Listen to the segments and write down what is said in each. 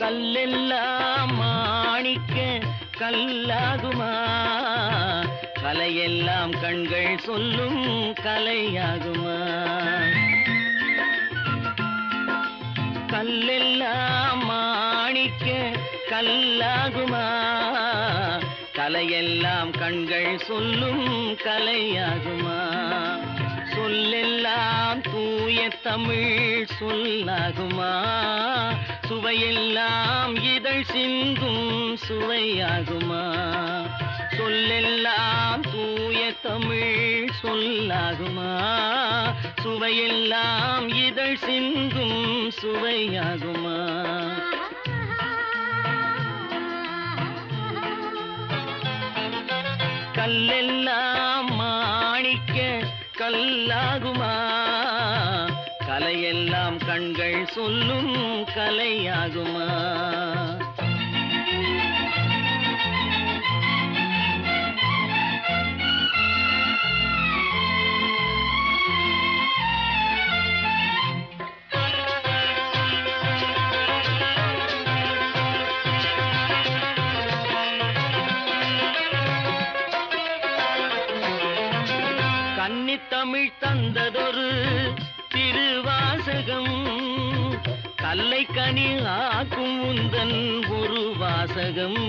கல்லெல்லாம் மாணிக்க கல்லாகுமா, கலையெல்லாம் கண்கள் சொல்லும் கலையாகுமா. கல்லெல்லாம் மாணிக்க கல்லாகுமா, கலையெல்லாம் கண்கள் சொல்லும் கலையாகுமா. சொல்லெல்லாம் தூய தமிழ் சொல்லாகுமா, சுவையெல்லாம் இதழ் சிந்தும் சுவையாகுமா. சொல்லெல்லாம் தூய தமிழ் சொல்லாகுமா, சுவையெல்லாம் இதழ் சிந்தும் சுவையாகுமா. கல்லெல்லாம் மாணிக்க கல்லாகுமா, கலையெல்லாம் கண்கள் சொல்லும் கலையாகுமா. கன்னித்தமிழ் தந்ததொரு திருவாசகம், கல்லை கனி ஆக்கும் உந்தன் ஒரு வாசகம்.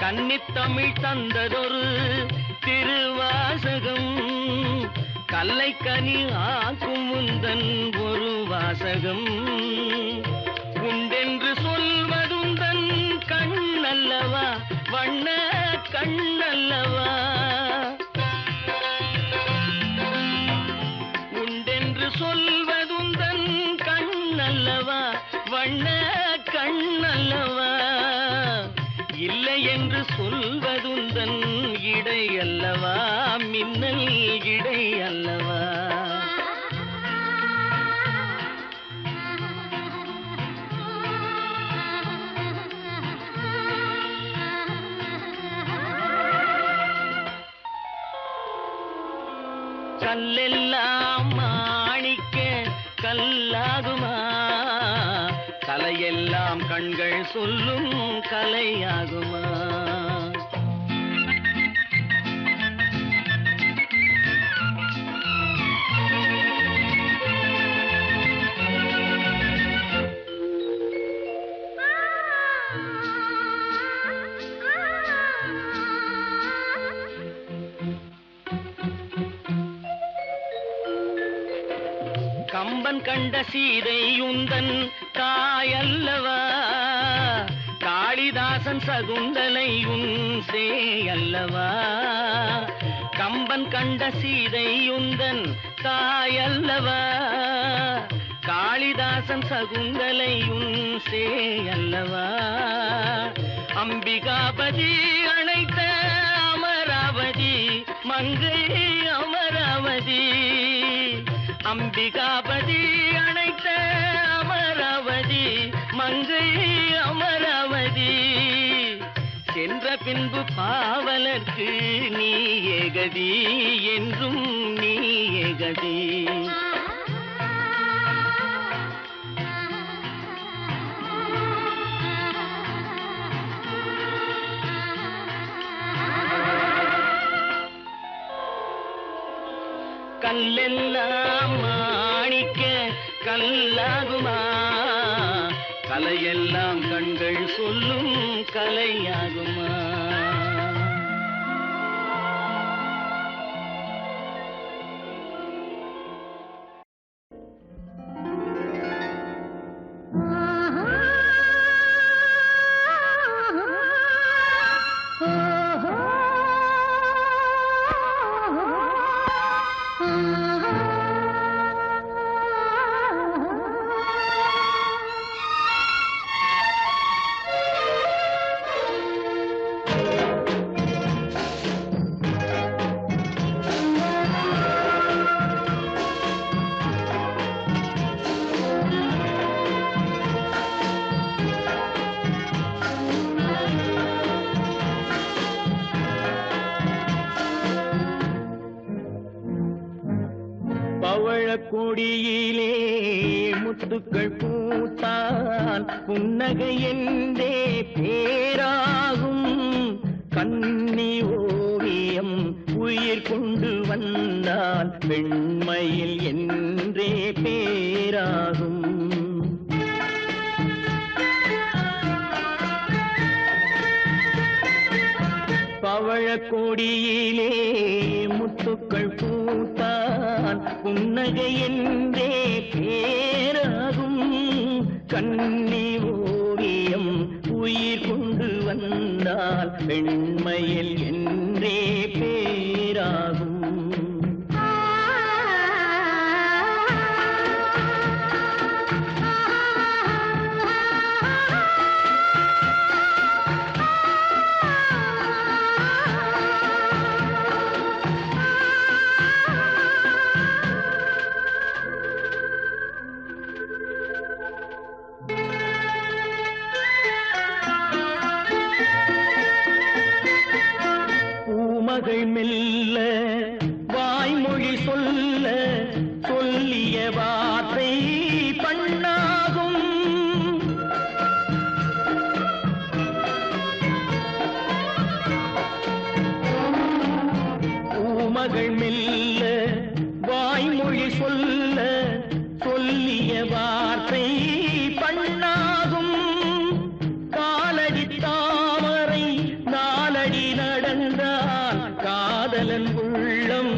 கன்னித்தமிழ் தந்ததொரு திருவாசகம், கல்லை கனி ஆக்கும் உந்தன் ஒரு வாசகம். உண்டென்று சொல்வதுந்தன் கண்ணல்லவா, வண்ண கண்ணல்லவா. சொல்வதுந்தன் கண்ணல்லவா, வண்ண கண்ணல்லவா. இல்லை என்று சொல்வதுந்தன் இடை அல்லவா, மின்னல் இடை அல்லவா. கல்லெல்லாம் மாணிக்க கல்லாகுமா, கலையெல்லாம் கண்கள் சொல்லும் கலையாகுமா. கம்பன் கண்ட சீதை உந்தன் தாயல்லவா, காளிதாசன் சகுந்தலை உன் சேயல்லவா. கம்பன் கண்ட சீதை உந்தன் தாயல்லவா, காளிதாசன் சகுந்தலை உன் சேயல்லவா. அம்பிகாபதி அழைத்த அமராவதி மங்கை அமராவதி. அம்பிகாபதி அழைத்த அமராவதி மங்கை அமராவதி. சென்ற பின்பு பாவலர்க்கு நீ ஏகதி, என்றும் நீ ஏகதி. கல்லெல்லாம் மாணிக்க கல்லாகுமா, கலையெல்லாம் கண்கள் சொல்லும் கலையாகுமா. கொடியிலே முத்துக்கள் பூத்தால் புன்னகை என்றே பேராகும். கன்னி ஓவியம் உயிர் கொண்டு வந்தால் பெண்மையில் என்றே பேராகும். பவழக்கொடியிலே முத்துக்கள் பூத்தான் புன்னகை என்றே பேராகும். கன்னி ஓவியம் உயிர் கொண்டு வந்தால் பெண்மையில் என்றே பேராகும். மகள் மெல்ல வாய்மொழி சொல்ல சொல்லிய வார்த்தை பண்ணாகும். பூமகள் மெல்ல வாய்மொழி சொல்ல சொல்லிய வார்த்தை பண்ணாகும். காலடி தாமரை நாலடி நடந்தால் காதலன் உள்ளம்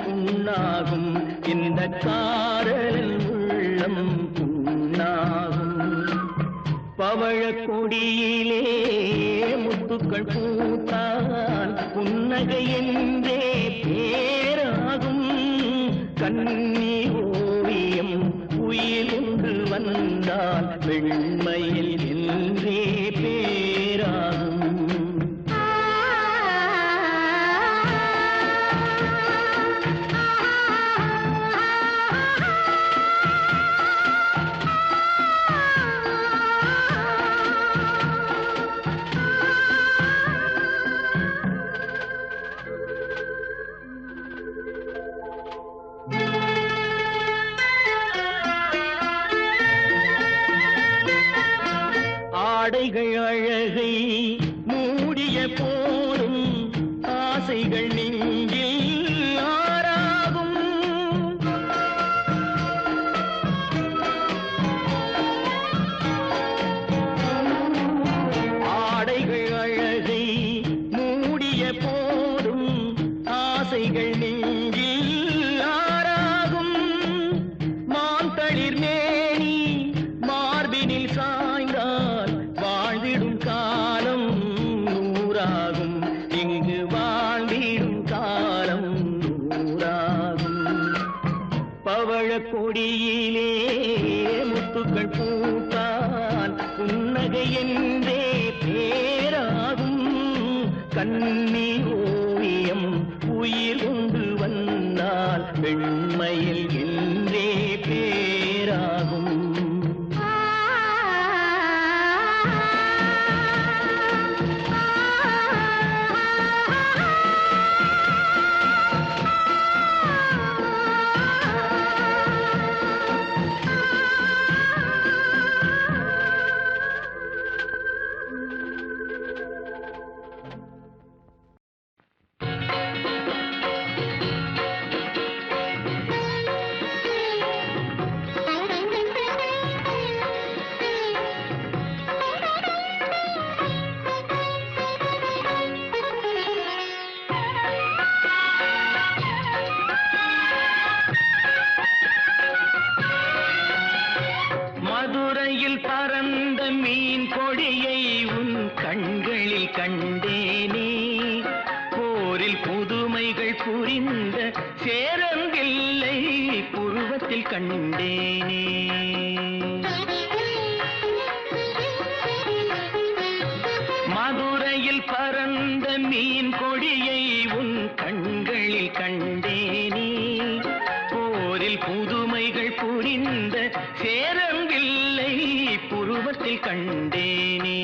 புண்ணாகும். இந்த காதலன் உள்ளம் புண்ணாகும். பவழக்கொடியிலே முத்துக்கள் பூத்தால் புன்னகை என்றே பேராகும். கன்னி ஓவியம் உயிர் கொண்டு வந்தால் வெண்மையில் என்றே பேராகும். ஆடைகள் அழகை மூடிய போதும் ஆசைகள் நெஞ்சில் ஆறாகும். ஆடைகள் அழகை மூடிய போதும் ஆசைகள் நெஞ்சில் ஆறாகும். மாந்தளிர் மேனி மார்பினில் சாய்ந்தால் வாழ்ந்திடும் காலம் நூறாகும். இங்கு வாழ்ந்திடும் காலம் நூறாகும். பவழக்கொடியிலே முத்துக்கள் பூத்தால் புன்னகை என்றே பேராகும். கன்னி ஓவியம் உயிர் கொண்டு வந்தால் பெண்மையில் என்றே பேராகும். மதுரையில் பறந்த மீன் கொடியை உன் கண்களில் கண்டேனே. போரில் புதுமைகள் புரிந்த சேரங்கில்லை புருவத்தில் கண்டேனே. மதுரையில் பறந்த மீன் கொடியை உன் கண்களில் கண்டேனே. போரில் புதுமைகள் புரிந்த சேரங்கில்லை புருவத்தில் கண்டேனே.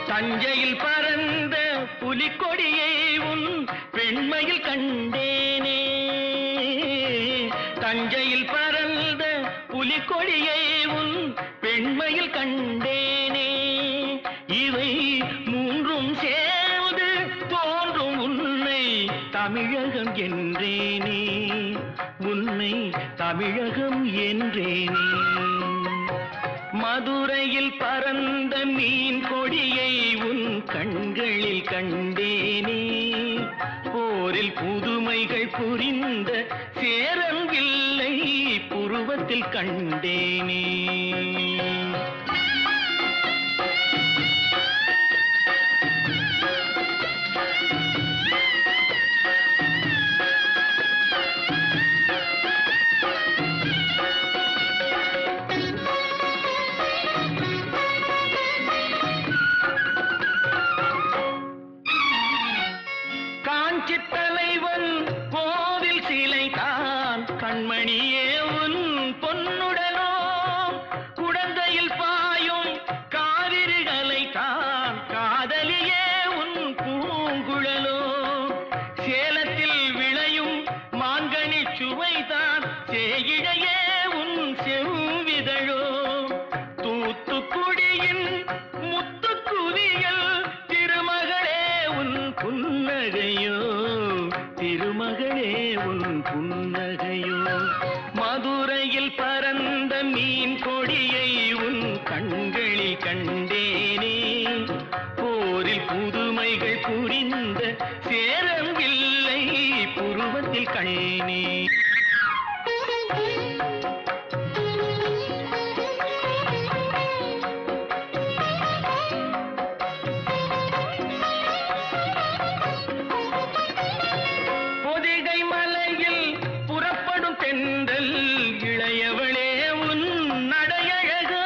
தஞ்சையில் பறந்த புலிக்கொடியை உன் பெண்மையில் கண்டேனே. தஞ்சையில் பறந்த தமிழகம் என்றேனே, உன்னை தமிழகம் என்றேனே. மதுரையில் பறந்த மீன் கொடியை உன் கண்களில் கண்டேனே, போரில் புதுமைகள் புரிந்த சேரன் வில்லை புருவத்தில் கண்டேனே. தலைவன் கோவில் சிலை தான் கண்மணியே உன் பொன்னுடனோ, குடந்தையில் பாயும் காவிரிகளை தான் காதலியே உன் பூங்குழலோ, சேலத்தில் விளையும் மாங்கனி சுவைதான் சேயிழையே உன் செவ்விதழோ, தூத்துக்குடியின் முத்துக்குவியல் திருமகளே உன் புன்னகையோ, திருமகளே உன் புன்னகையோ. மதுரையில் பறந்த மீன் கொடியை உன் கண்களில் கண்டேனே, போரில் புதுமைகள் புரிந்த சேரன் வில்லை புருவத்தில் கண்டேனே. இளையவளே உன் நடையழகோ,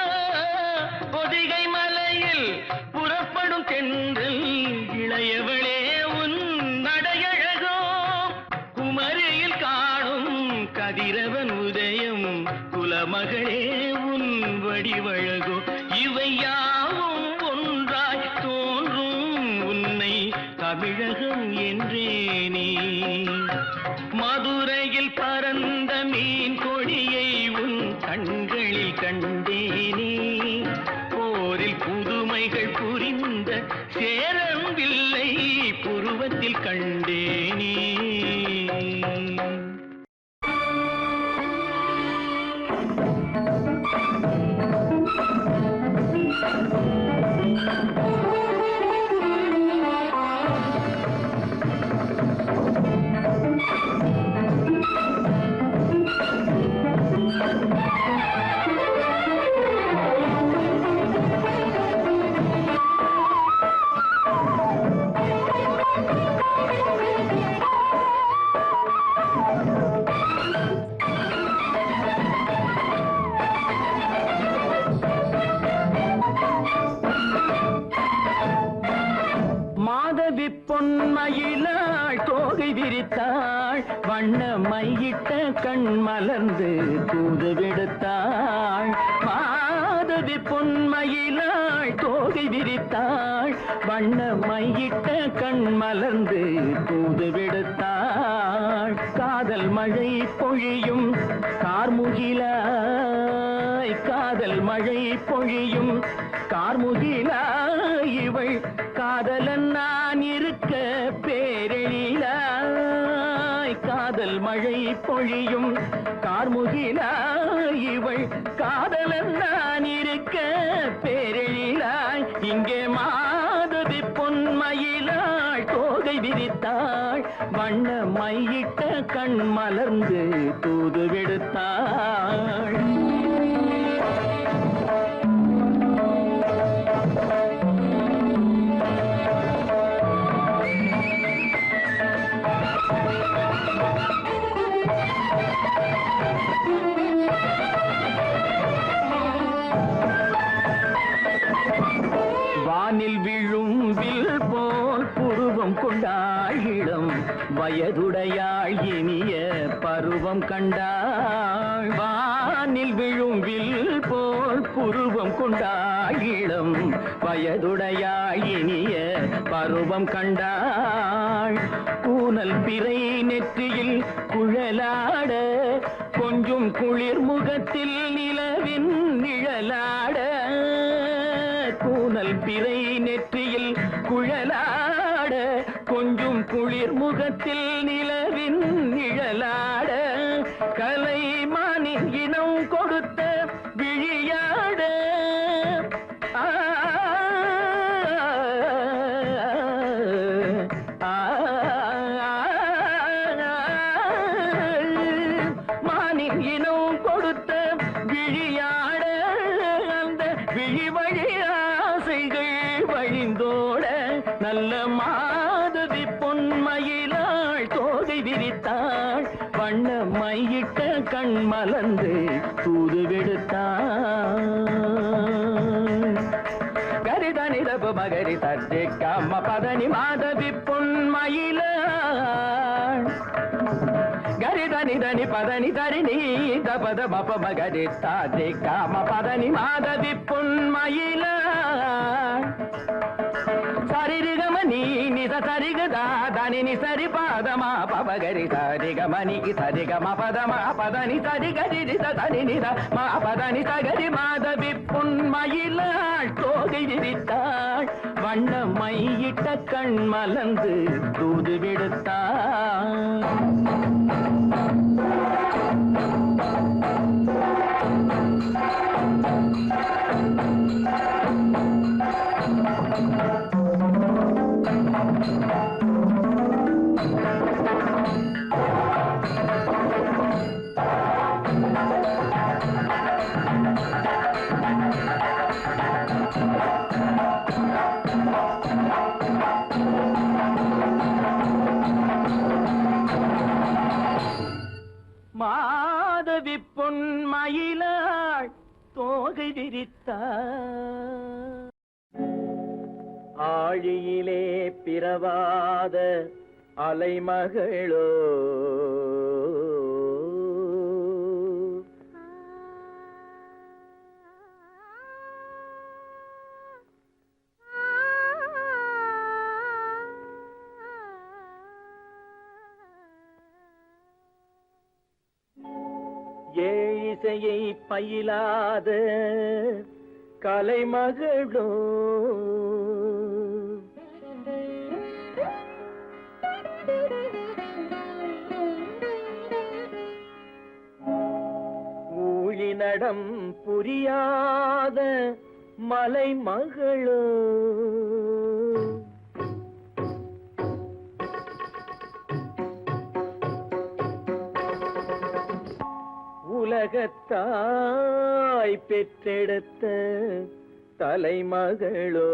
பொதிகை மலையில் புறப்படும் தென்றல் இளையவளே உன் நடையழகோ, குமரியில் காணும் கதிரவன் உதயம் குலமகளே உன் வடிவழகோ, இவை யாவும் ஒன்றாய் தோன்றும் உன்னை தமிழகம் என்றேனே. மதுரையில் பறந்த மீன் கொடியை உன் கண்களில் கண்டேனே, போரில் புதுமைகள் புரிந்த சேரன் வில்லை புருவத்தில் கண்டேனே. பொன்மயிலாள் தோகை விரித்தாள், வண்ண மையிட்ட கண் மலர்ந்து தூது விடுத்தாள். மாதவி பொன்மயிலாள் தோகை விரித்தாள், வண்ண மையிட்ட கண் மலர்ந்து தூது விடுத்தாள். காதல் மழை பொழியும் கார்முகிலாய், காதல் மழை பொழியும் கார்முகிலாய், இவள் காதலன் நான் இருக்க பேரெழிலாய். காதல் மழை பொழியும் கார்முகிலாய், இவள் காதலன் நான் இருக்க பேரெழிலாய். இங்கே மாதவி பொன்மயிலாள் தோகை விரித்தாள், வண்ண மையிட்ட கண் மலர்ந்து தூது விடுத்தாள். வானில் விழும் வில் போல் புருவம் கொண்டாள், இளம் வயதுடையாள் இனிய பருவம் கண்டாள். வானில் விழும் வில் போல் புருவம் கொண்டாள், இளம் வயதுடையாள் இனிய பருவம் கண்டாள். கூனல் பிறை நெற்றியில் குழலாட, கொஞ்சம் குளிர் முகத்தில் நிலவின் நிழலாட. கூனல் பிறை நெற்றியில் குழலாட, ஆட கொஞ்சம் குளிர் முகத்தில் நிலவின் நிழலாட கலைமானின் இனம் கொடுத்த விழியாட மானின் இனம் கொடுத்த விழியாட அந்த விழி வழி ஆசைகள் வழிந்தோட நல்ல மாதவி பொன்மயிலாள் தோகை விரித்தாள் வண்ண மையிட்ட கண் மலர்ந்து தூது விடுத்தாள் கரிதனி ரப மகரி தர்ஜி கம்ம பதனி மாதவி பொன்மயிலாள் கரிதனி தனி பதனி தரிணி தபத பப மகரி தாஜி கம்ம பதனி மாதவி பொன்மயிலாள் சரிகமணி நித சரிகதா தனி நி சரி பாதமா பபகரி சரிகமணிக்கு சரிகம பதமா பதனி சரிகரி தனி நித மா பதனி சகரி மாதவி பொன்மயிலாள் தோகை விரித்தாள் வண்ண மையிட்ட கண் மலர்ந்து தூது விடுத்தாள் மாதவி பொன்மயிலாள் தோகை விரித்தாள் ஆழியிலே பிறவாத அலைமகளோ ஏழிசையை பயிலாத கலைமகளோ ஊழி நடம் புரியாத மலைமகளோ உலகத்தாய் பெற்றெடுத்த தலைமகளோ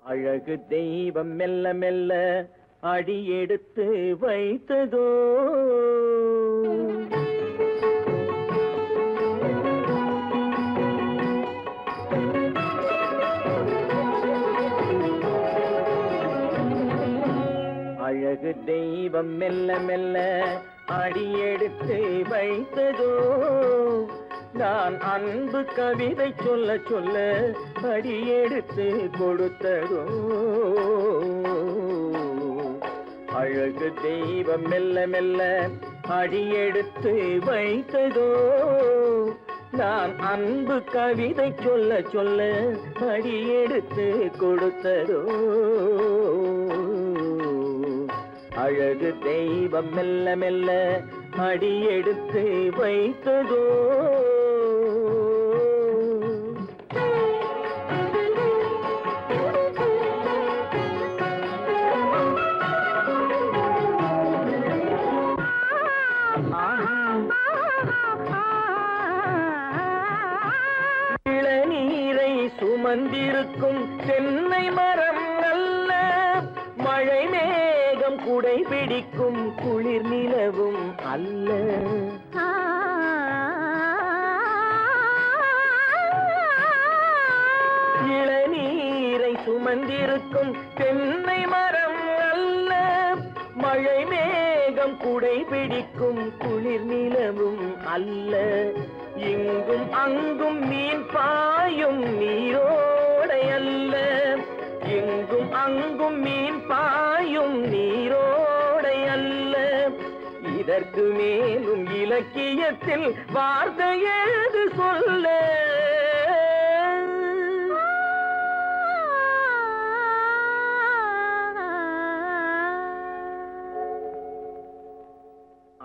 அழகு தெய்வம் மெல்ல மெல்ல அடியெடுத்து வைத்ததோ அழகு தெய்வம் மெல்ல மெல்ல அடியெடுத்து வைத்ததோ நான் அன்பு கவிதை சொல்ல சொல்ல அடியெடுத்து கொடுத்ததோ அழகு தெய்வம் மெல்ல மெல்ல அடியெடுத்து வைத்ததோ நான் அன்பு கவிதை சொல்ல சொல்ல அடியெடுத்து கொடுத்ததோ அழகு தெய்வம் மெல்ல மெல்ல அடியெடுத்து வைத்ததோ இளநீரை சுமந்திருக்கும் தென்னை மரம் நல்ல மழை மேகம் குடை பிடிக்கும் குளிர் நிலவும் அல்ல இளநீரை சுமந்திருக்கும் தென்னை மரம் அல்ல மழை மேகம் குடை பிடிக்கும் குளிர் நிலவும் அல்ல இங்கும் அங்கும் மீன் பாயும் நீரோடை அல்ல எங்கும் அங்கும் மீன் பாயும் நீரோடை இதற்கு மேலும் இலக்கியத்தில் வார்த்தை ஏது சொல்ல?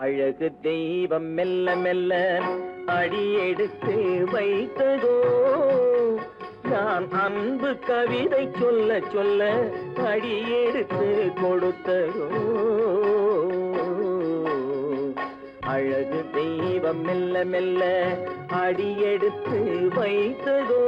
அழகு தெய்வம் மெல்ல மெல்ல அடியெடுத்து வைத்ததோ, நான் அன்பு கவிதை சொல்ல சொல்ல அடியெடுத்து கொடுத்ததோ. அழகு தெய்வம் மெல்ல மெல்ல அடியெடுத்து வைத்ததோ.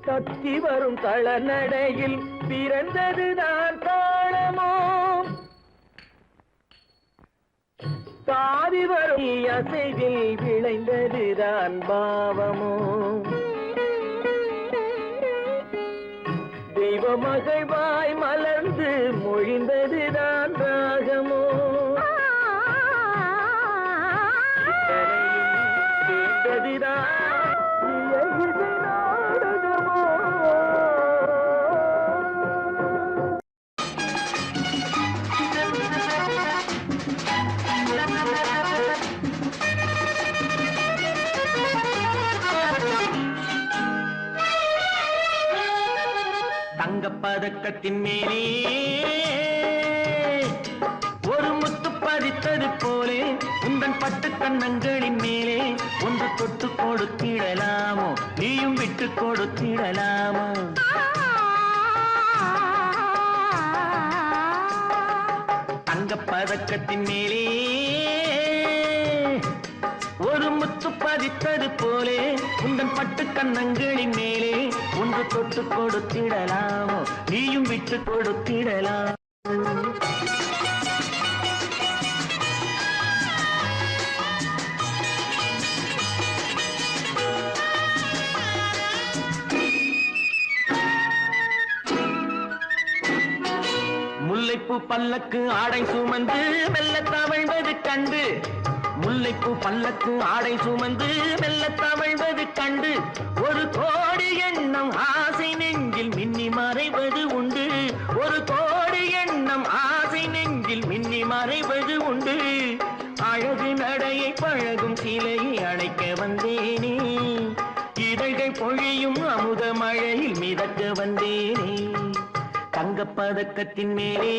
தத்தி வரும் தளநடையில் பிறந்ததுதான் தாளமோ, தாவி வரும் அசைவில் விளைந்ததுதான் பாவமோ, தெய்வ மகிழ்வாய் மலர்ந்து மொழிந்ததுதான் ராகமோ, கேட்டதுதான் பதக்கத்தின் மேலே ஒரு முத்து பதித்தது போலே உந்தன் பட்டு கண்ணங்களின் மேலே ஒன்று தொட்டு கொடுத்திடலாமோ, நீயும் விட்டு கொடுத்திடலாமோ. தங்க பதக்கத்தின் மேலே ஒரு முத்து பதித்தது போலே உந்தன் பட்டு கண்ணங்களின் மேலே ஒன்று தொட்டு கொடுத்திடலாமோ, நீயும் விட்டு கொடுத்திடலாம். முல்லைப்பூ பல்லக்கு ஆடை சுமந்து மெல்ல தவழ்வது கண்டு, முல்லைப்பூ பல்லக்கு ஆடை சுமந்து மெல்ல தவழ்வது கண்டு, ஒரு கோடி எண்ணம் ஆசை நெஞ்சில் மின்னி மறைவது உண்டு, ஒரு கோடி எண்ணம் ஆசை நெஞ்சில் மின்னி மறைவது உண்டு. அழகு நடையை பழகும் சிலையை அணைக்க வந்தேனே, இதழ்கள் பொழியும் அமுத மழையில் மிதக்க வந்தேனே. தங்கப்பதக்கத்தின் மேலே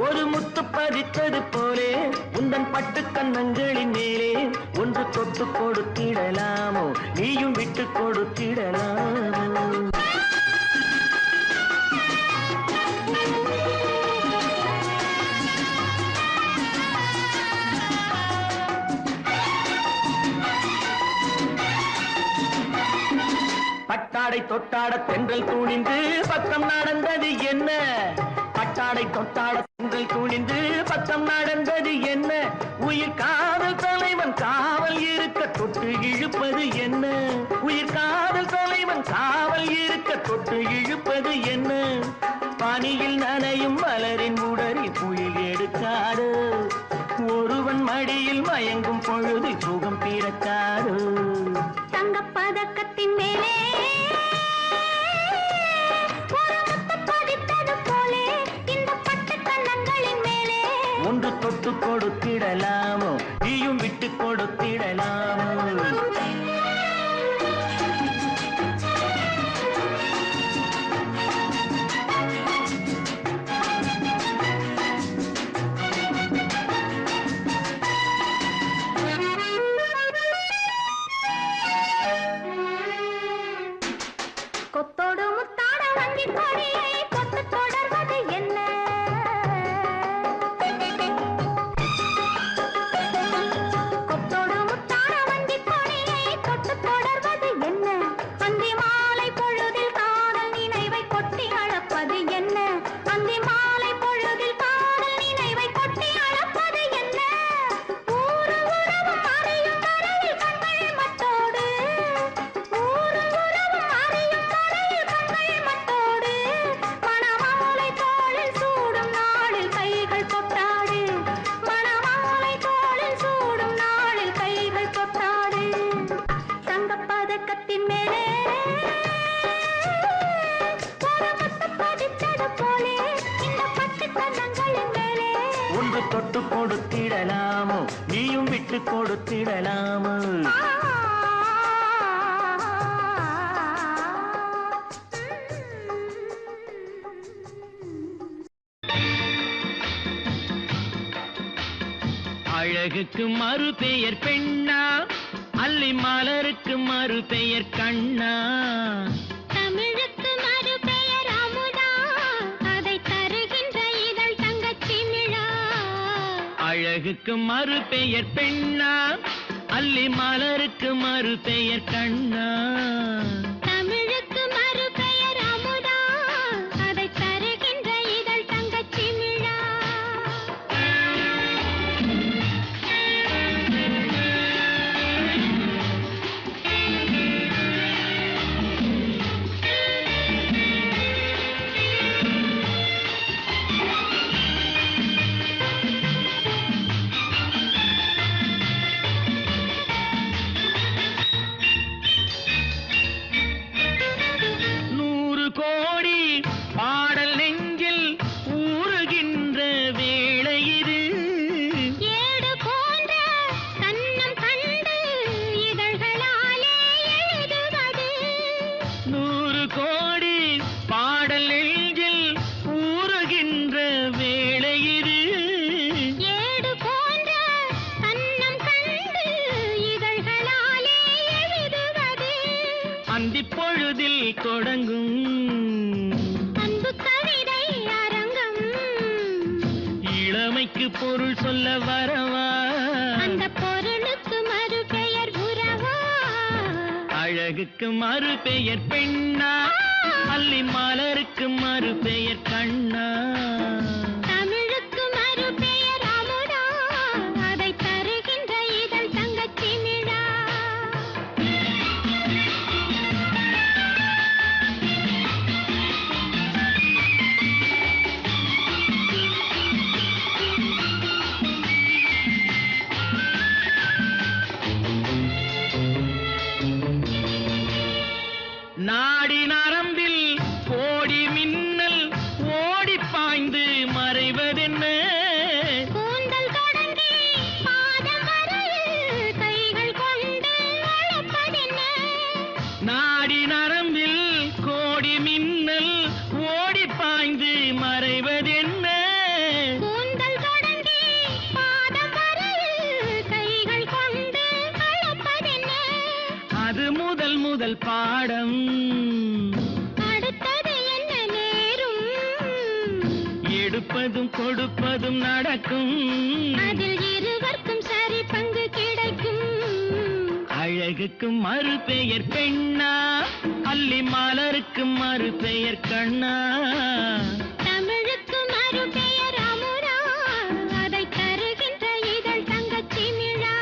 ஒரு முத்து பதித்தது போலே உந்தன் பட்டு கண்ணங்களின் மேலே ஒன்று தொட்டு கொடுத்திடலாமோ, நீயும் விட்டு கொடுத்திடலாமோ. பட்டாடை தொட்டாட தென்றல் துணிந்து பக்கம் நடந்தது என்ன, பட்டாடை தொட்டாட தென்றல் துணிந்து பக்கம் நடந்தது என்ன, உயிர் காதல் தலைவன் காவல் இருக்க தொட்டு இழுப்பது என்ன, உயிர் காதல் தலைவன் காவல் இருக்க தொட்டு இழுப்பது என்ன. பனியில் நனையும் மலரின் உடலில் புயல் எடுக்காது, ஒருவன் மடியில் மயங்கும் பொழுது சுகம் பிறக்காது. தங்கப்பதக்கத்தின் மேலே ஒரு முத்து பதித்தது போலே இந்த பட்டு கண்ணங்களின் மேலே ஒன்று தொட்டு கொடுத்திடலாமோ, நீயும் விட்டு கொடுத்திடலாமோ. கொத்தோடு முத்தாட வங்கி கொடியை கொத்து தொடர்வது என்ன, கொத்தோடு முத்தாட வங்கி கொடியை கொத்து தொடர்வது என்ன, அந்தி மாலை பொழுதில் காதல் நினைவை கொட்டி அளப்பது என்ன, அந்தி மாலை பொழுதில் காதல் நினைவை கொட்டி அளப்பது என்ன. ஊரு உறவும் அறியும் வரையில் கண்கள் மட்டோடு, ஊரு உறவும் அறியும் வரையில் கண்கள் மட்டோடு, மணமாலை தோளில் கொடுத்தது போலே இந்த பட்டு கண்ணங்களின் மேலே ஒன்று தொட்டு கொடுத்திடலாமோ நீயும் விட்டு கொடுத்திடலாமோ அழகுக்கு மறு பெயர் பெண்ணா அல்லி மலருக்கு மறு பெயர் கண்ணா தமிழுக்கு மறு பெயர் அமுதா அதை தருகின்ற இதழ் தங்கச்சி மிழா அழகுக்கு மறு பெயர் பெண்ணா அல்லி மலருக்கு மறு பெயர் கண்ணா தமிழுக்கு மறு பெயர் அமுதா அதை தருகின்ற இதழ் தங்கச்சி மிழா பொழுதில் தொடங்கும் அன்பு கவிதை அரங்கம் இளமைக்கு பொருள் சொல்ல வரவா அந்த பொருளுக்கு மறு பெயர் உறவா அழகுக்கு மறு பெயர் பெண்ணா அல்லி மலருக்கு மறு பெயர் கண்ணா தமிழுக்கு மறு பெயர் அமுதா அதை தருகின்ற இதழ் தங்கச்சி மிழா நாடி நரம்பில் கோடி மின்னல் ஓடி பாய்ந்து மறைவதென்ன கூந்தல் தொடங்கி பாதம் வரையில் கைகள் கொண்டு அழைப்பதென்ன நாடி நரம்பில் கோடி மின்னல் ஓடி பாய்ந்து மறைவதென்ன கூந்தல் தொடங்கி பாதம் வரையில் கைகள் கொண்டு அழைப்பதென்ன அது முதல் முதல் பாடம் அடுத்தது என்ன நேரும் எடுப்பதும் கொடுப்பதும் நடக்கும் அதில் இருவருக்கும் சரி பங்கு கிடைக்கும் அழகுக்கு மறு பெயர் பெண்ணா அல்லி மலருக்கு மறு பெயர் கண்ணா தமிழுக்கு மறு பெயர் அமுதா அதை தருகின்ற இதழ் தங்கச்சி மிழா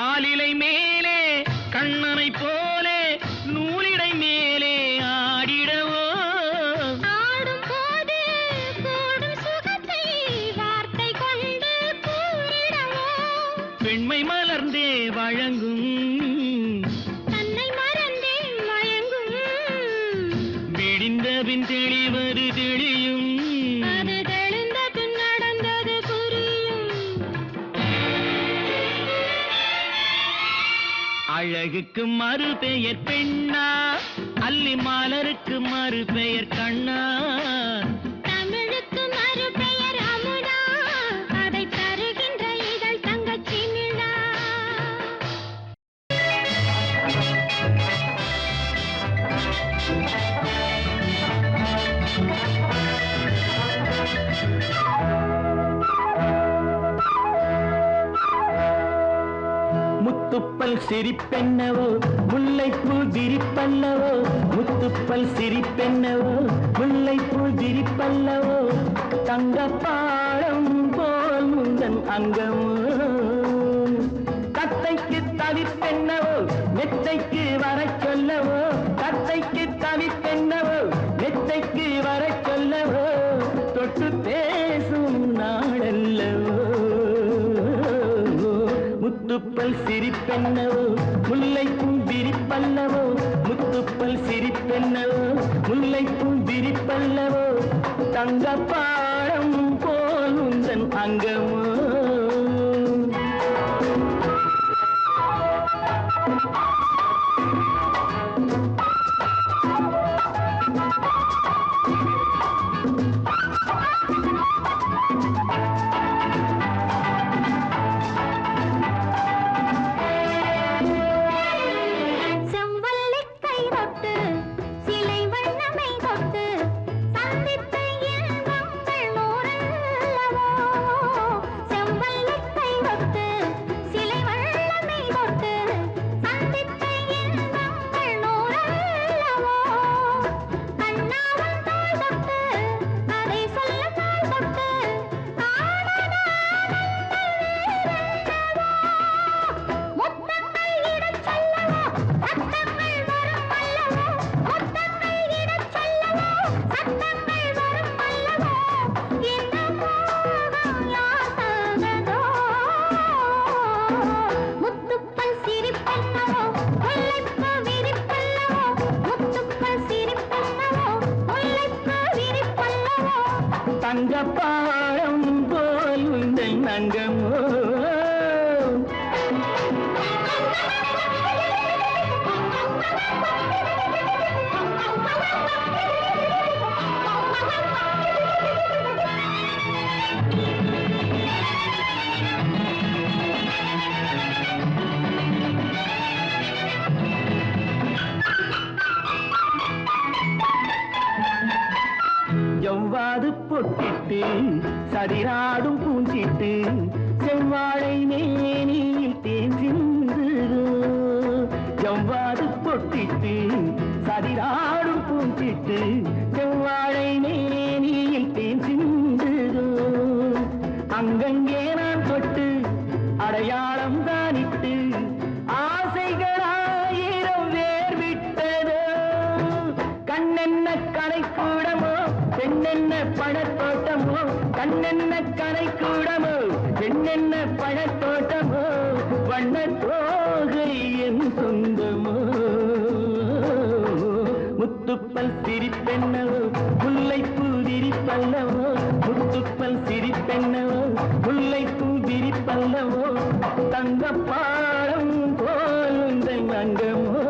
ஆலிலை மேலே கண்ணனை போலே நூலிடை மேலே ஆடிடவோ ஆடும் போது கூடும் சுகத்தை வார்த்தை கொண்டு கூறிடவோ பெண்மை மலர்ந்தே வழங்கும் தன்னை மறந்தே மயங்கும் விடிந்தபின் தெளிவது தெளியும் அது தெளிந்த பின் நடந்தது புரியும் அழகுக்கு மறு பெயர் பெண்ணா அல்லி மலருக்கு மறு பெயர் கண்ணா தமிழுக்கு மறு பெயர் அமுதா அதை தருகின்ற இதழ் தங்கச்சி மிழா முத்துப்பல் சிரிப்பென்னவோ முல்லைப்பூ திரிப்பல்லவோ முத்துப்பல் சிரிப்பென்னவோ முல்லைப்பூ திரிப்பல்லவோ தங்கப்பாடம் போல் முந்தன் அங்கமோ தத்தைக்கு தவிப்பென்னவோ மெத்தைக்கு வரச் சொல்லவோ தத்தைக்கு தவிப்பென்னவோ மெத்தைக்கு வரச் சொல்லவோ தொட்டு பேசும் நாளல்லவோ முத்துப்பல் சிரிப்பென்னவோ முல்லைப்பூம் விரிப்பல்லவோ முத்துப்பல் சிரிப்பென்னவோ முல்லைப்பூம் விரிப்பல்லவோ தங்கப்பாடம் போல் உந்தன் அங்கமோ தங்கப்பாடம் போல் உந்தன் அங்கமோ எவ்வாறு பொட்டிட்டு சதிராடும் பூஞ்சிட்டு செவ்வாழை மேனியில் தேஞ்சின்று எவ்வாறு பொட்டிட்டு சதிராடும் பூஞ்சிட்டு செவ்வாழை மேனியில் தேஞ்சின்று அங்கங்கே நான் தொட்டு அடையாளம் தானிட்டு ஆசைகளாயிரம் வேர் விட்டதோ கண்ணென்ன கலைக்கூடமோ பெண்ணென்ன பழத்தோட்டமோ கண்ணென்ன கலைக்கூடமோ பெண்ணென்ன பழத்தோட்டமோ வண்ண தோகை என் சொந்தமோ முத்துப்பல் சிரிப்பென்னவோ முல்லைப்பூ விரிப்பல்லவோ முத்துப்பல் சிரிப்பென்னவோ முல்லைப்பூ விரிப்பல்லவோ தங்கப்பாடம் போல் உந்தன் அங்கமோ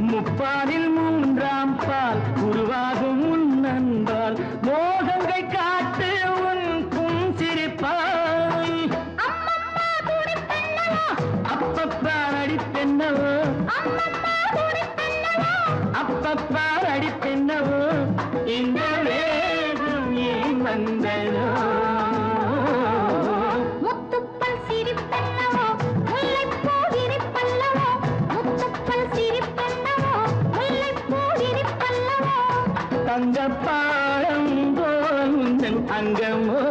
முப்பாலில் மூன்றாம் பால் உருவாகும் உன் அன்பால் மோகங்கள் காட்டு உன் புன்சிரிப்பால் அப்பப்பா அடிப்பென்னவோ அப்பப்பா அடிப்பென்னவோ இந்த வேகம் ஏன் வந்ததோ முத்துப்பல் சிரிப்பென்னவோ முல்லைப்பூ விரிப்பல்லவோ முத்துப்பல் சிரிப்பென்னவோ முல்லைப்பூ விரிப்பல்லவோ தங்கப்பாடம் போல் உந்தன் அங்கமோ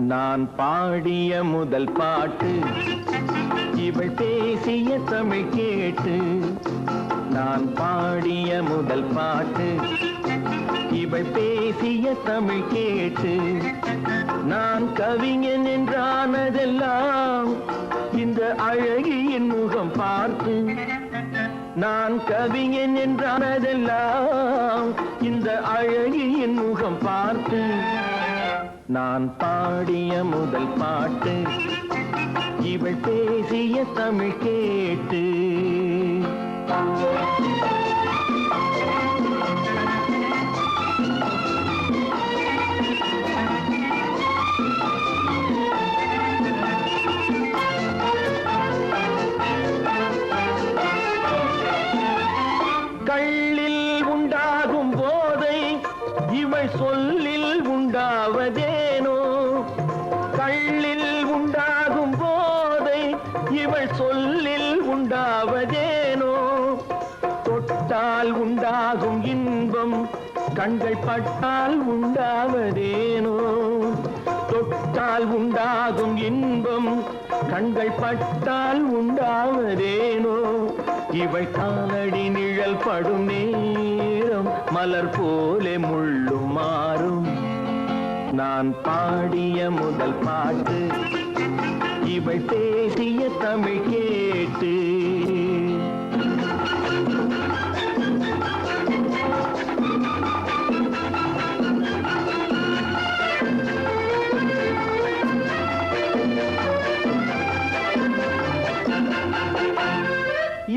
நான் பாடிய முதல் பாட்டு இவள் பேசிய தமிழ் கேட்டு நான் பாடிய முதல் பாட்டு இவள் பேசிய தமிழ் கேட்டு நான் கவிஞன் என்றானதெல்லாம் இந்த அழகியின் முகம் பார்த்து நான் கவிஞன் என்றானதெல்லாம் இந்த அழகியின் முகம் பார்த்து நான் பாடிய முதல் பாட்டு இவள் பேசிய தமிழ் கேட்டு கள்ளில் உண்டாகும் போதை இவள் சொல்லில் உண்டாவதேனோ கள்ளில் உண்டாகும் போதை இவள் சொல்லில் உண்டாவதேனோ தொட்டால் உண்டாகும் இன்பம் கண்கள் பட்டால் உண்டாவதேனோ தொட்டால் உண்டாகும் இன்பம் கண்கள் பட்டால் உண்டாவதேனோ இவள் காலடி நிழல் படும் நேரம் மலர் போலே முள்ளும் மாறும் நான் பாடிய முதல் பாட்டு இவள் பேசிய தமிழ் கேட்டு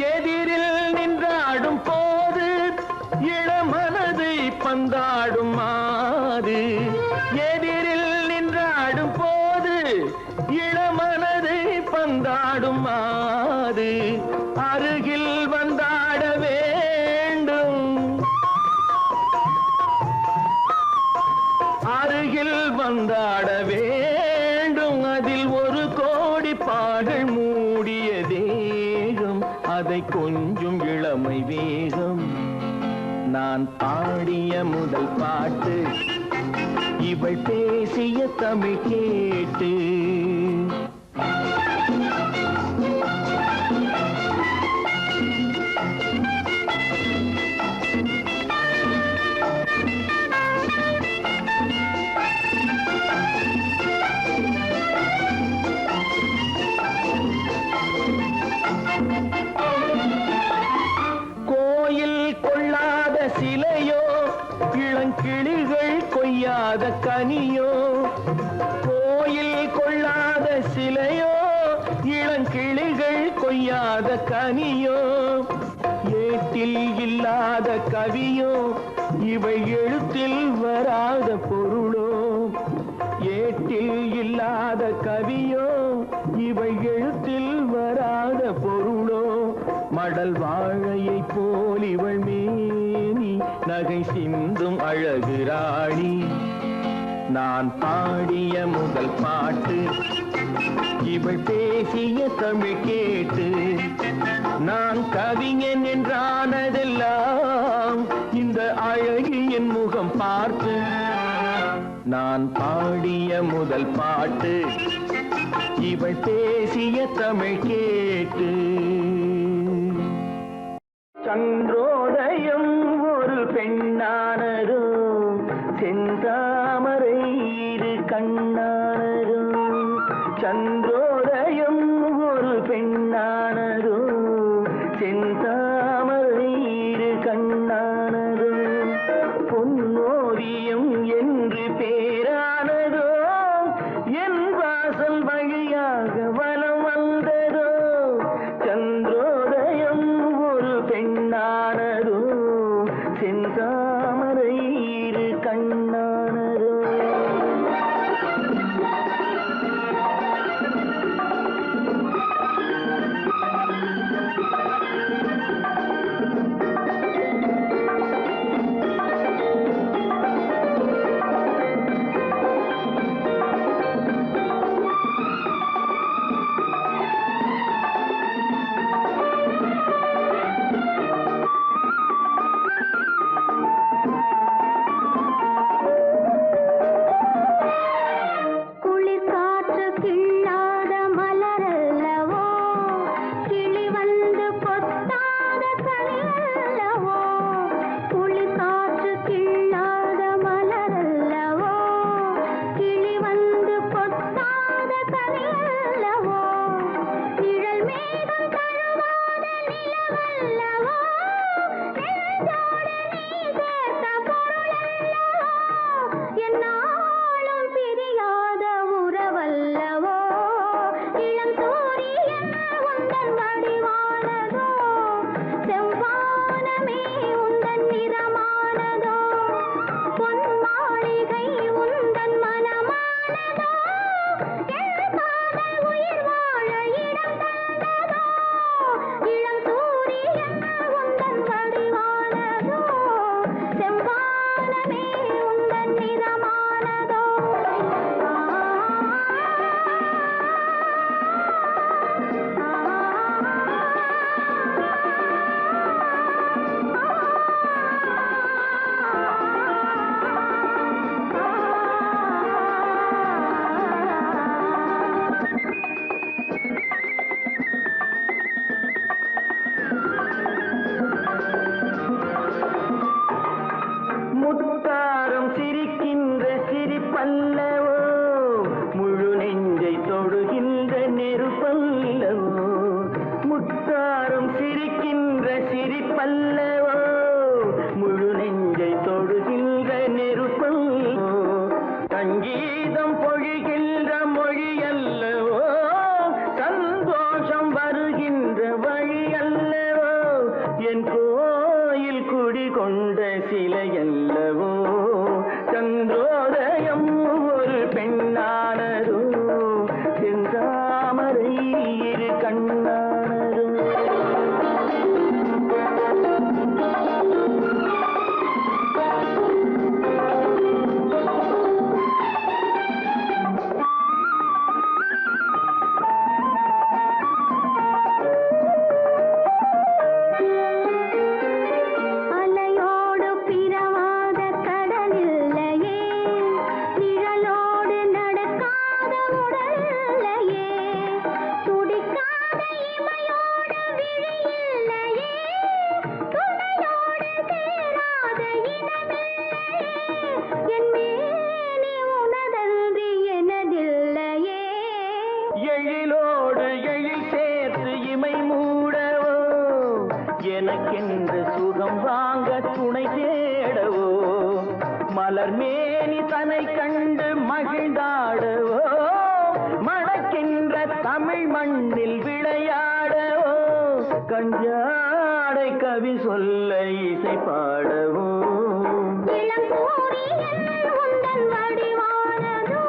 எதிரில் நின்றாடும் போது இளமனதை பந்தாடும் மாது எதிரில் நின்றாடும் போது இளமனதை பந்தாடும் மாது அருகில் வந்தாட வேண்டும் அருகில் வந்தாட வேண்டும் அதில் ஒரு கோடி பாடல் மூடிய தேகம் அதை கொஞ்சம் இளமை வேகம் நான் பாடிய முதல் பாட்டு இவள் பேசிய தமிழ் கேட்டு சிலையோ இளங்கிளிகள் கொய்யாத கனியோ கோயில் கொள்ளாத சிலையோ இளங்கிளிகள் கொய்யாத கனியோ ஏட்டில் இல்லாத கவியோ இவை எழுத்தில் வராத பொருளோ ஏட்டில் இல்லாத கவியோ இவை எழுத்தில் வராத பொருளோ மடல் வாழையை போல் இவள் மேனி நகை சிந்தும் அழகு ராணி நான் பாடிய முதல் பாட்டு இவள் பேசிய தமிழ் கேட்டு நான் கவிஞன் என்றானதெல்லாம் இந்த அழகியின் முகம் பார்த்து நான் பாடிய முதல் பாட்டு இவள் பேசிய தமிழ் கேட்டு சந்திரோதயம் ஒரு பெண்ணானதோ செந்தாமரை இரு கண்ணானதோ சந்திரோதயம் ஒரு பெண்ணானதோ செந்தாமரை இரு கண்ணானதோ பொன்னோரியம் என்று பேரானதோ என் வாசல் வழியாக வலம் வந்ததோ சந்திரோதயம் ஒரு பெண்ணானதோ செந்தாமரை இரு கண்ணானதோ என்னாலும் பிரியாத உறவல்லவோ இளம் நெருப்பல்லவோ முத்தாரம் சிரிக்கின்ற சிரிப்பல்லவோ முழு நெஞ்சை தொடுகின்ற நெருப்பல்லவோ சங்கீதம் பொழிகின்ற மொழி அல்லவோ சந்தோஷம் வருகின்ற வழி அல்லவோ என் கோயில் குடி கொண்ட சிலை அல்லவோ சந்திரோதயம் ஒரு பெண்ணானதோ செந்தாமரை இரு கண்ணானதோ அலையோடு பிறவாத கடலில்லையே நிழலோடு நடக்காத உடலில்லையே துடிக்காத இமையோடு விழியில்லையே துணையோடு சேராத இனமில்லையே என் மேனி உனதன்றி எனதில்லையே எழிலோடு எழில் சேர்த்து இமை மூடவோ எனக்கென்று சுகம் வாங்க துணை தேடவோ மலர் மேனி தன்னை கண்டு மகிழ்ந்தாடவோ மணக்கின்ற தமிழ் மண்ணில் விளையாடவோ கஞ்சாடை கவி சொல்ல இசை பாடவோ இளம் சூரியன் உந்தன் வடிவானதோ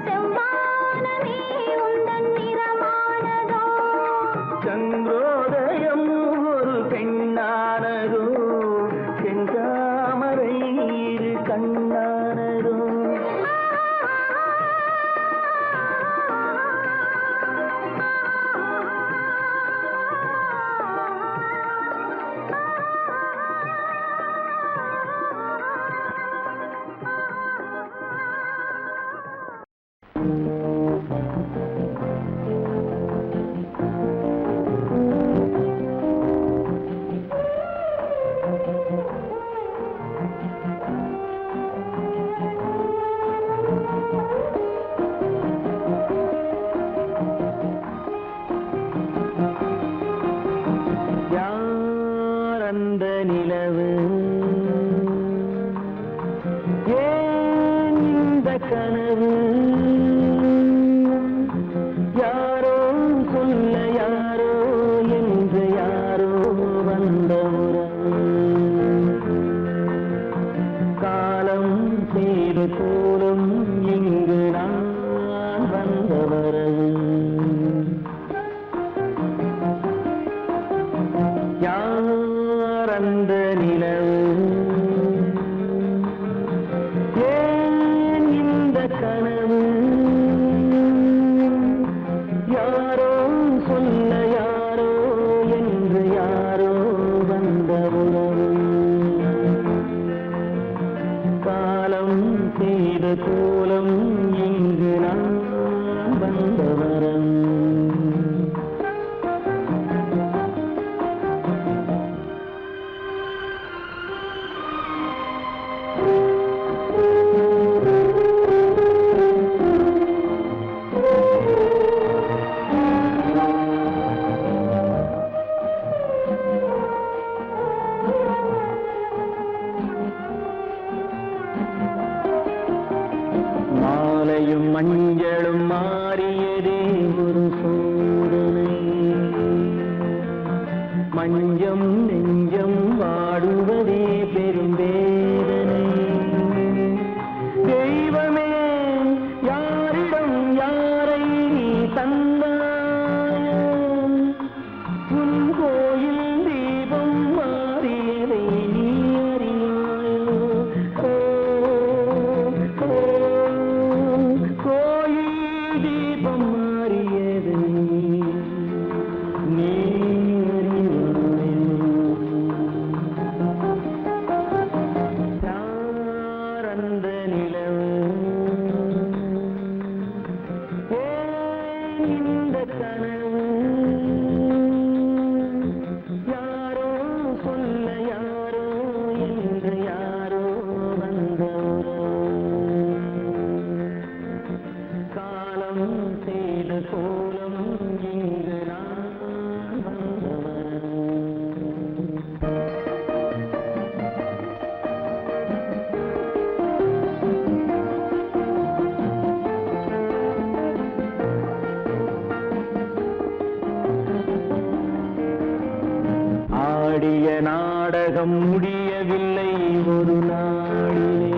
செவ்வானமே உந்தன் நிறமானதோ சந்திரோதயம் ஒரு பெண்ணானதோ செந்தாமரை இரு கண்ணானதோ யார் அந்த நிலவு ஏன் இந்த கனவு யாரோ சொல்ல யாரோ என்று யாரோ வந்த உறவு காலம் செய்து கூறும் இங்கு நான் வந்த வரவு யார் அந்த நிலவு ஏன் இந்த கனவு யாரோ சொல்ல யாரோ என்று யாரோ வந்த உறவு காலம் செய்த கோலம் இங்கு நான் வந்த வரம் மாலையும் மஞ்சளும் மாறியதே ஒரு சோதனை மஞ்சம் நெஞ்சம் வாடுவதே பெரும் வேதனை தெய்வமே யாரிடம் யாரை நீ தந்தாயோ உன் கோயில் தீபம் மாறியதை நீ அறியாயோ கோயில் தீபம் மாறியதை நீ அறியாயோ யார் அந்த நிலவு ஏன் இந்த கனவு யாரோ சொல்ல யாரோ என்று யாரோ வந்த உறவு காலம் செய்த முடியவில்லை ஒரு நாளிலே.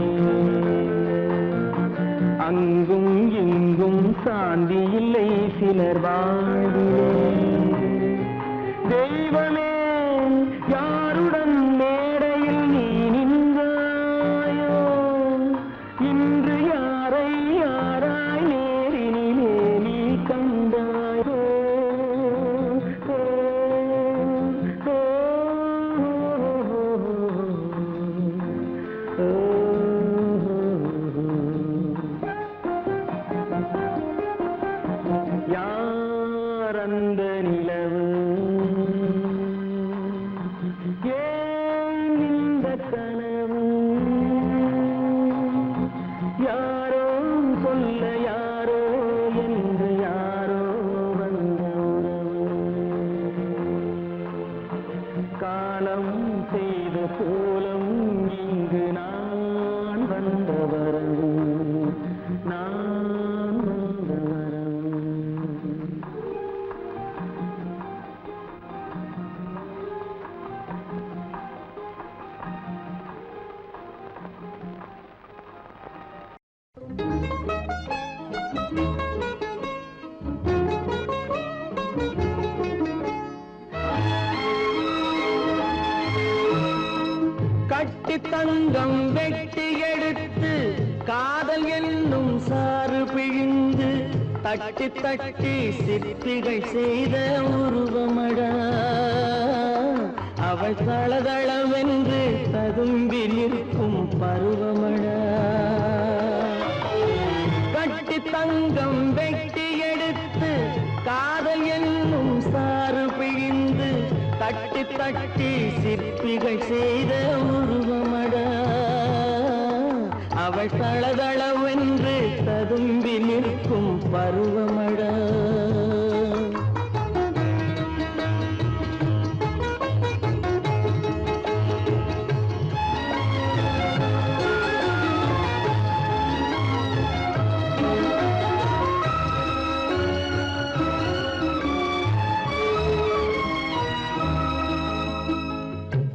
அங்கும் இங்கும் சாந்தி இல்லை சிலர் வாழ்விலே. தெய்வமே யாருடன் மேடையில் நீ நின்றாயோ, இன்று யாரை யாராய் நேரினிலே நீ கண்டாயோ. யார் அந்த நிலவு, ஏன் இந்த கனவு, யாரோ சொல்ல யாரோ என்று யாரோ வந்த உறவு. காலம் செய்த கோலம் இங்கு நான் வந்த வரவு, நான் வந்த வரவு. கட்டி தங்கம் வெட்டி எடுத்து காதல் என்னும் சாறு பிழிந்து தட்டி தட்டி சிற்பிகள் செய்த உருவமடா. அவள் தளதளவென்று ததும்பி நிற்கும் பருவமடா. கட்டி தங்கம் வெட்டி எடுத்து காதல் என்னும் சாறு பிழிந்து தட்டி தட்டி சிற்பிகள் செய்த உருவமடா. அவள் தளதளவென்று ததும்பி நிற்கும் பருவமடா.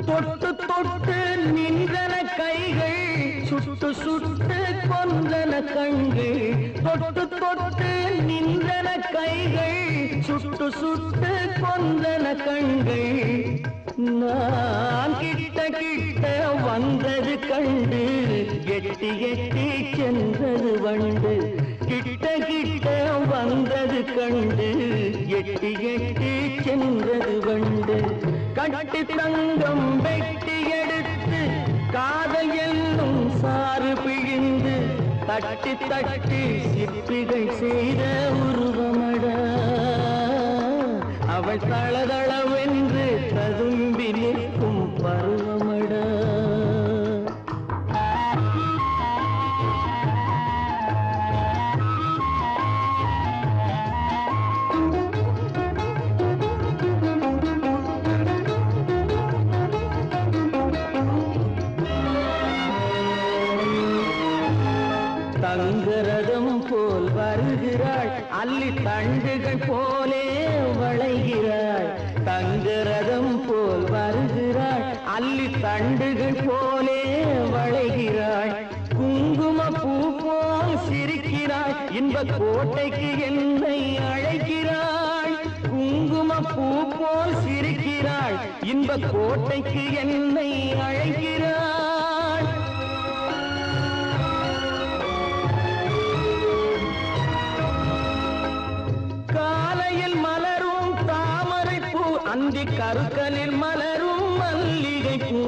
தொட்டு தொட்டு நின்றன கைகள், சுட்டு சுட்டு கொன்றன கண்கள். தொட்டு தொட்டு நின்றன கைகள், சுட்டு சுட்டு கொன்றன கண்கள். நான் கிட்ட கிட்ட வந்தது கண்டு எட்டி எட்டி சென்றது வண்டு. கிட்ட கிட்ட வந்தது கண்டு எட்டி எட்டி சென்றது வண்டு. கட்டி தங்கம் வெட்டி எடுத்து காதல் என்னும் சாறு பிழிந்து தட்டி தட்டி சிற்பிகள் செய்த உருவமடா. அவள் தளதளவென்று ததும்பி நிற்கும் பருவமடா. தங்கரதம் போல் வருகிறாள், அல்லி தண்டுகள் போலே வளைகிறாள். தங்கரதம் போல் வருகிறாள், அல்லி தண்டுகள் போலே வளைகிறாள். குங்கும பூ போல் சிரிக்கிறாள், இன்ப கோட்டைக்கு என்னை அழைக்கிறாள். குங்கும பூ போல் சிரிக்கிறாள், இன்ப கோட்டைக்கு என்னை அழைக்கிறாள். காலையில் மலரும் தாமரை பூ, அந்தி கருக்கலில் மலரும் மல்லிகை பூ.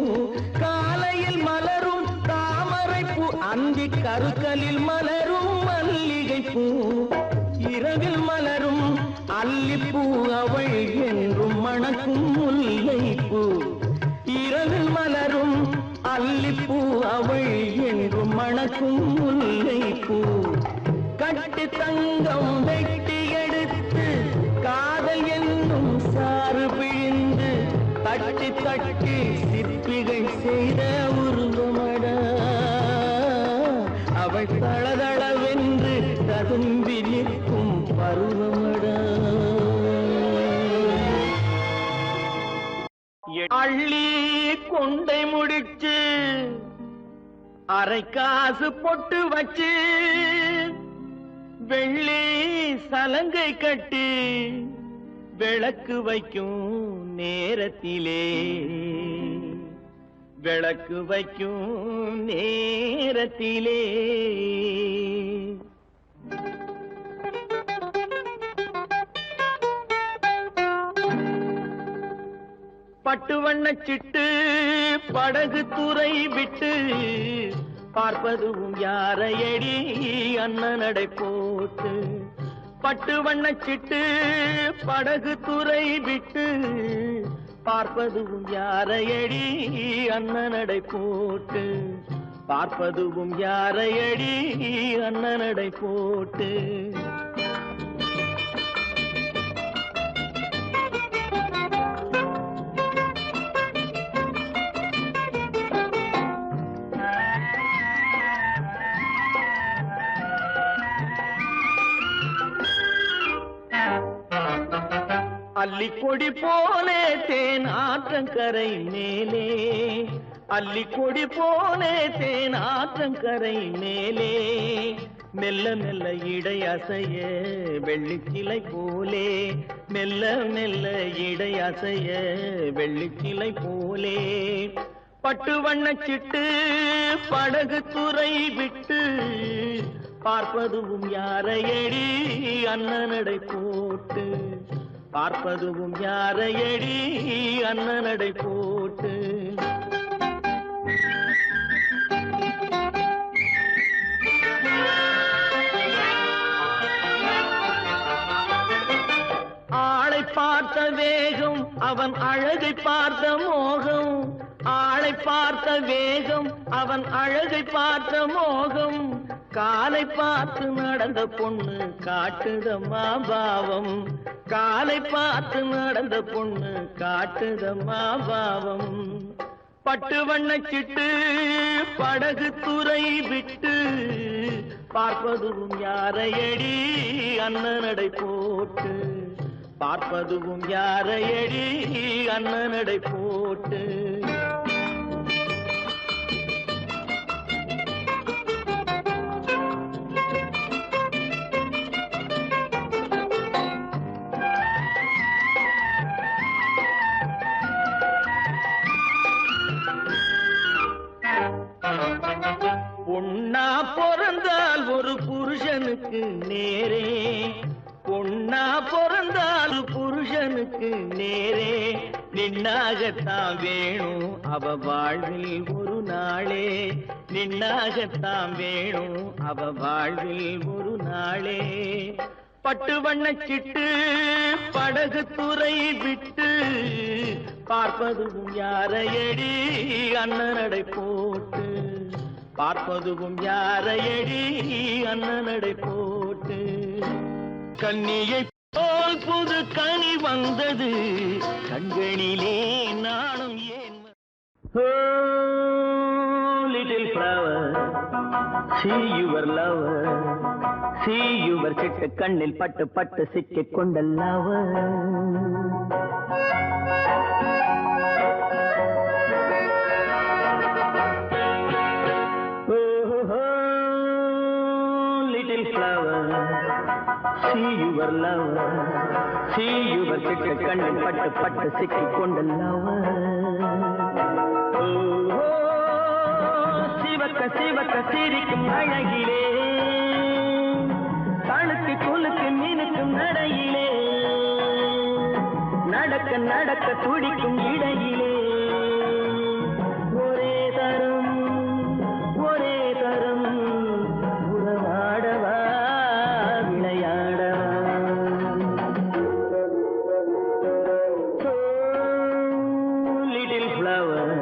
காலையில் மலரும் தாமரை பூ, அந்தி கருக்கலில் மலரும் மல்லிகை பூ. இரவில் மலரும் அல்லிப்பூ, அவள் என்றும் மணக்கும் முல்லை பூ. இரவில் மலரும் அல்லிப்பூ, அவள் என்றும் மணக்கும் முல்லை பூ. கட்டி தங்கம் வெட்டி எடுத்து காதல் என்னும் சாறு பிழிந்து தட்டி தட்டி சிற்பிகள் செய்த உருவமடா. அவள் தளதளவென்று ததும்பி நிற்கும் பருவமடா. அள்ளி கொண்டை முடிச்சு அரை காசு பொட்டு வச்சு வெள்ளி சலங்கை கட்டி விளக்கு வைக்கும் நேரத்திலே விளக்கு வைக்கும் நேரத்திலே பட்டு வண்ணச்சிட்டு படகு துறை விட்டு பார்ப்பதும் யாரையடி அண்ணனடை போட்டு பட்டு வண்ணச்சிட்டு படகு துறை விட்டு பார்ப்பதும் யாரையடி அண்ணனடை போட்டு பார்ப்பதும் யாரையடி அண்ணனடை போட்டு அல்லிக்கொடி போலே தேன் ஆற்றங்கரை மேலே அல்லிக்கொடி போலே தேன் ஆற்றங்கரை மேலே மெல்ல மெல்ல இடை அசைய வெள்ளிக்கிளை போலே மெல்ல மெல்ல இடை அசைய வெள்ளிக்கிளை போலே பட்டு வண்ணச்சிட்டு படகு துறை விட்டு பார்ப்பதும் யாரையடி அண்ணனடை போட்டு பார்ப்பதும் யாரையடி அண்ணனடை போட்டு ஆளை பார்த்த வேகம் அவன் அழகை பார்த்த மோகம் ஆளை பார்த்த வேகம் அவன் அழகை பார்த்த மோகம் காலை பார்த்து நடந்த பொண்ணு காட்டுதம்மா பாவம் காலை பார்த்து நடந்த பொண்ணு காட்டுதம்மா பாவம் பட்டு வண்ணச்சிட்டு படகு துறை விட்டு பார்ப்பதும் யாரையடி அண்ணனடை போட்டு பார்ப்பதும் யாரையடி அண்ணனடை போட்டு பொன்னா பிறந்தால் ஒரு புருஷனுக்கு நேரே பொன்னா பிறந்தால் புருஷனுக்கு நேரே நின்னாகத்தான் வேணும் அவ வாழ்வில் ஒரு நாளே நின்னாகத்தான் வேணும் அவ வாழ்வில் ஒரு நாளே பட்டு வண்ணச்சிட்டு படகு துறை விட்டு பார்ப்பதும் யாரையடி அண்ணனடை போட்டு பார்ப்பதும் யாரையடி அண்ணனடை போட்டு கன்னியை போல் புது கனி வந்தது கண்களிலே நானும் ஏன் little flower see your lover see your சிட்டு கண்ணில் பட்டு பட்டு சிக்கிக் கொண்ட lover see your lover see your சிட்டு கண்ணில் பட்டு பட்டு சிக்கிக் கொண்ட lover சிவக்க சிவக்க சிரிக்கும் அழகிலே கழுக்கு கொலுக்கு மீனுக்கும் நடையிலே நடக்க நடக்க துடிக்கும் இடையிலே ஒரே தரம் உறவாடவா விளையாடவா little flower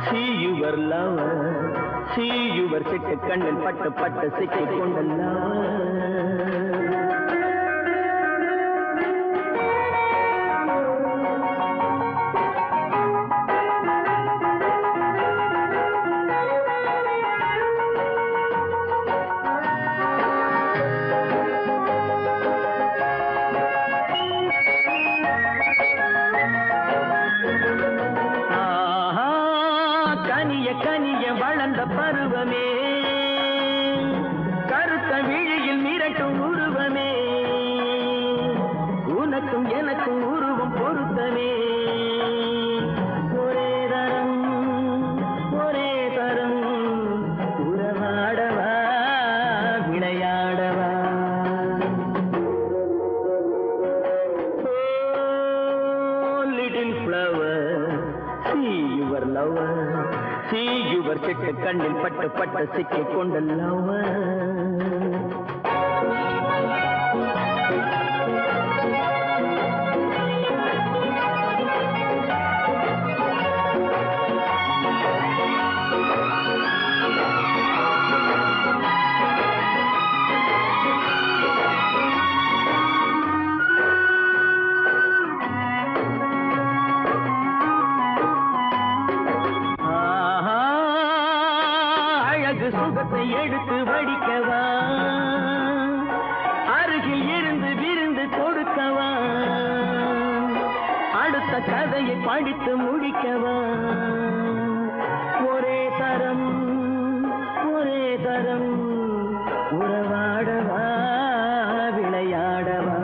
see your lover see your சிட்டு கண்ணில் பட்டு பட்டு சிக்கிக் கொண்ட பருவமே கருத்த விழியில் மிரட்டும் உருவமே உனக்கும் எனக்கும் உருவம் பொருத்தமே ஒரே தரம் உறவாடவா விளையாடவா little flower see your lover see your சிட்டு கண்ணில் பட்டு சிக்கிக் கொண்ட lover சுகத்தை எடுத்து வடிக்கவா அருகில் இருந்து விருந்து கொடுக்கவா அடுத்த கதையை படித்து முடிக்கவா ஒரே தரம் உறவாடவா விளையாடவா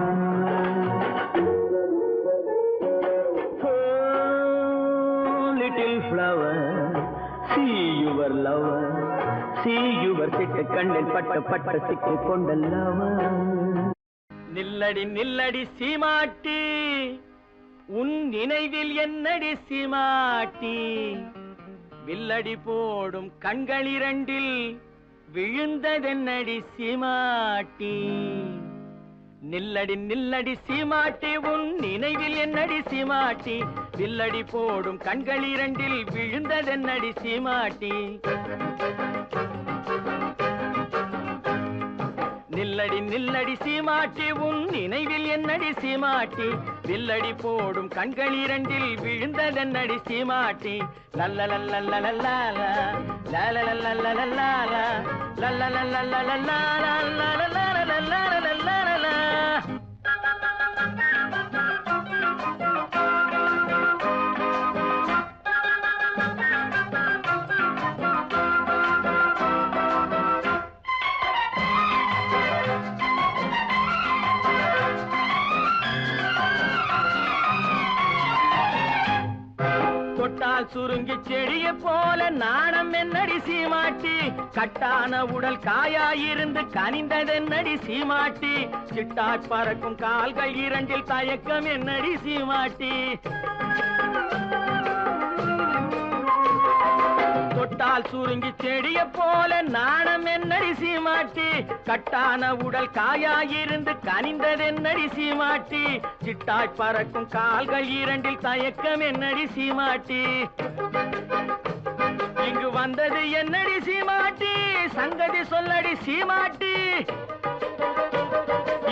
little flower see your lover see your சிட்டு கண்ணில் பட்டு சிக்கிக் கொண்ட lover நில்லடி சீமாட்டி உன் நினைவில் என்னடி சீமாட்டி வில்லடி போடும் கண்கள் இரண்டில் விழுந்ததென்னடி சீமாட்டி நில்லடி சீமாட்டி உன் நினைவில் என்னடி சீமாட்டி வில்லடி போடும் கண்கள் இரண்டில் விழுந்ததென்னடி சீமாட்டி நில்லடி சீமாட்டி உன் நினைவில் என்னடி சீமாட்டி வில்லடி போடும் கண்கள் இரண்டில் விழுந்ததென்னடி சீமாட்டி லல்லலல்லலலலலா லலலல்லலலலலா லல்லலல்லலலலலா தொட்டால் சுருங்கி செடிய போல நாணம் என்னடி சீமாட்டி கட்டான உடல் காயாயிருந்து கனிந்ததென்னடி சீமாட்டி சிட்டாய் பறக்கும் கால்கள் இரண்டில் தயக்கம் என்னடி சீமாட்டி தொட்டால் சுருங்கி செடிய போல நாணம் என்னடி சீமாட்டி கட்டான உடல் காயாயிருந்து கனிந்ததென்னடி சீமாட்டி சிட்டாய் பறக்கும் கால்கள் இரண்டில் தயக்கம் என்னடி சீமாட்டி இங்கு வந்தது என்னடி சீமாட்டி சங்கதி சொல்லடி சீமாட்டி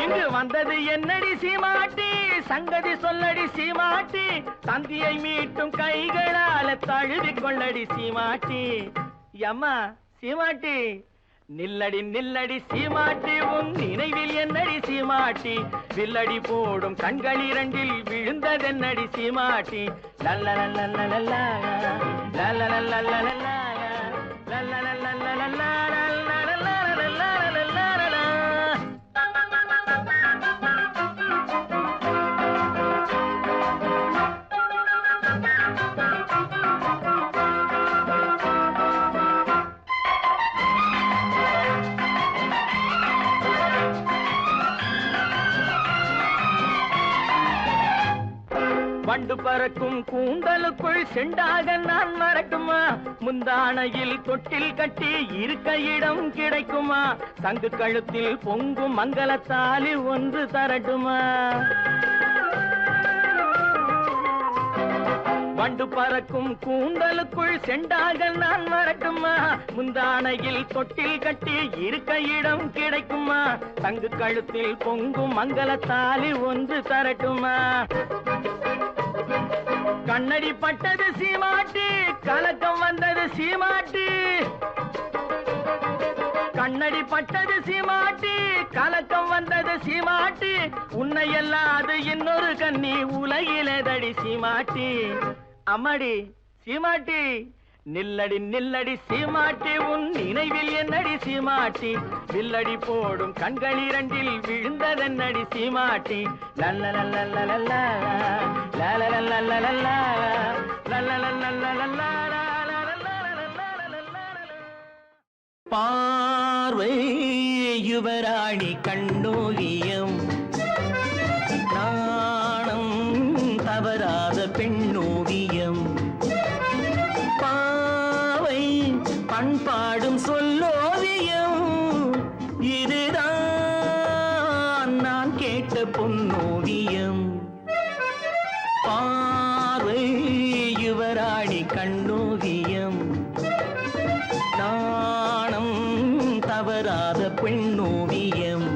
இங்கு வந்தது என்னடி சீமாட்டி சங்கதி சொல்லடி சீமாட்டி தந்தியை மீட்டும் கைகளால தழுவிக் கொள்ளடி சீமாட்டி அம்மா சீமாட்டி நில்லடி சீமாட்டி உன் நினைவில் என்னடி சீமாட்டி வில்லடி போடும் கண்கள் இரண்டில் விழுந்ததென்னடி சீமாட்டி லல்லலல்லலலலா லல்லலல்லலலலா லல்லலல்லலலலா வண்டு பறக்கும் கூந்தலுக்குள் செண்டாக நான் வரட்டுமா முந்தானையில் தொட்டில் கட்டி இருக்க இடம் கிடைக்குமா சங்கு கழுத்தில் பொங்கும் மங்களத்தாலி ஒன்று தரட்டுமா வண்டு பறக்கும் கூந்தலுக்குள் செண்டாக நான் வரட்டுமா முந்தானையில் தொட்டில் கட்டி இருக்க இடம் கிடைக்குமா சங்கு கழுத்தில் பொங்கும் மங்களத்தாலி ஒன்று தரட்டுமா கண்ணடி பட்டது சீமாட்டி கலக்கம் வந்தது சீமாட்டி கண்ணடி பட்டது சீமாட்டி கலக்கம் வந்தது சீமாட்டி உன்னை எல்லாது இன்னொரு கண்ணி உலகிலேதடி சீமாட்டி அம்மாடி சீமாட்டி நில்லடி நில்லடி சீமாட்டி உன் நினைவில் என்னடி சீமாட்டி வில்லடி போடும் கண்கள் இரண்டில் விழுந்ததென்னடி சீமாட்டி லல்லலல்லலல்லா லல்லலல்லலல்லா லல்லலல்லலல்லா பார்வை யுவராணி கண்ணோவியம் நாணம் தவறாத பெண்ணோவியம் பாவை பண்பாடும் சொல்லோவியம் இதுதான் நான் கேட்ட பொன்னோவியம் பார்வை யுவராணி கண்ணோவியம் நாணம் தவறாத பெண்ணோவியம்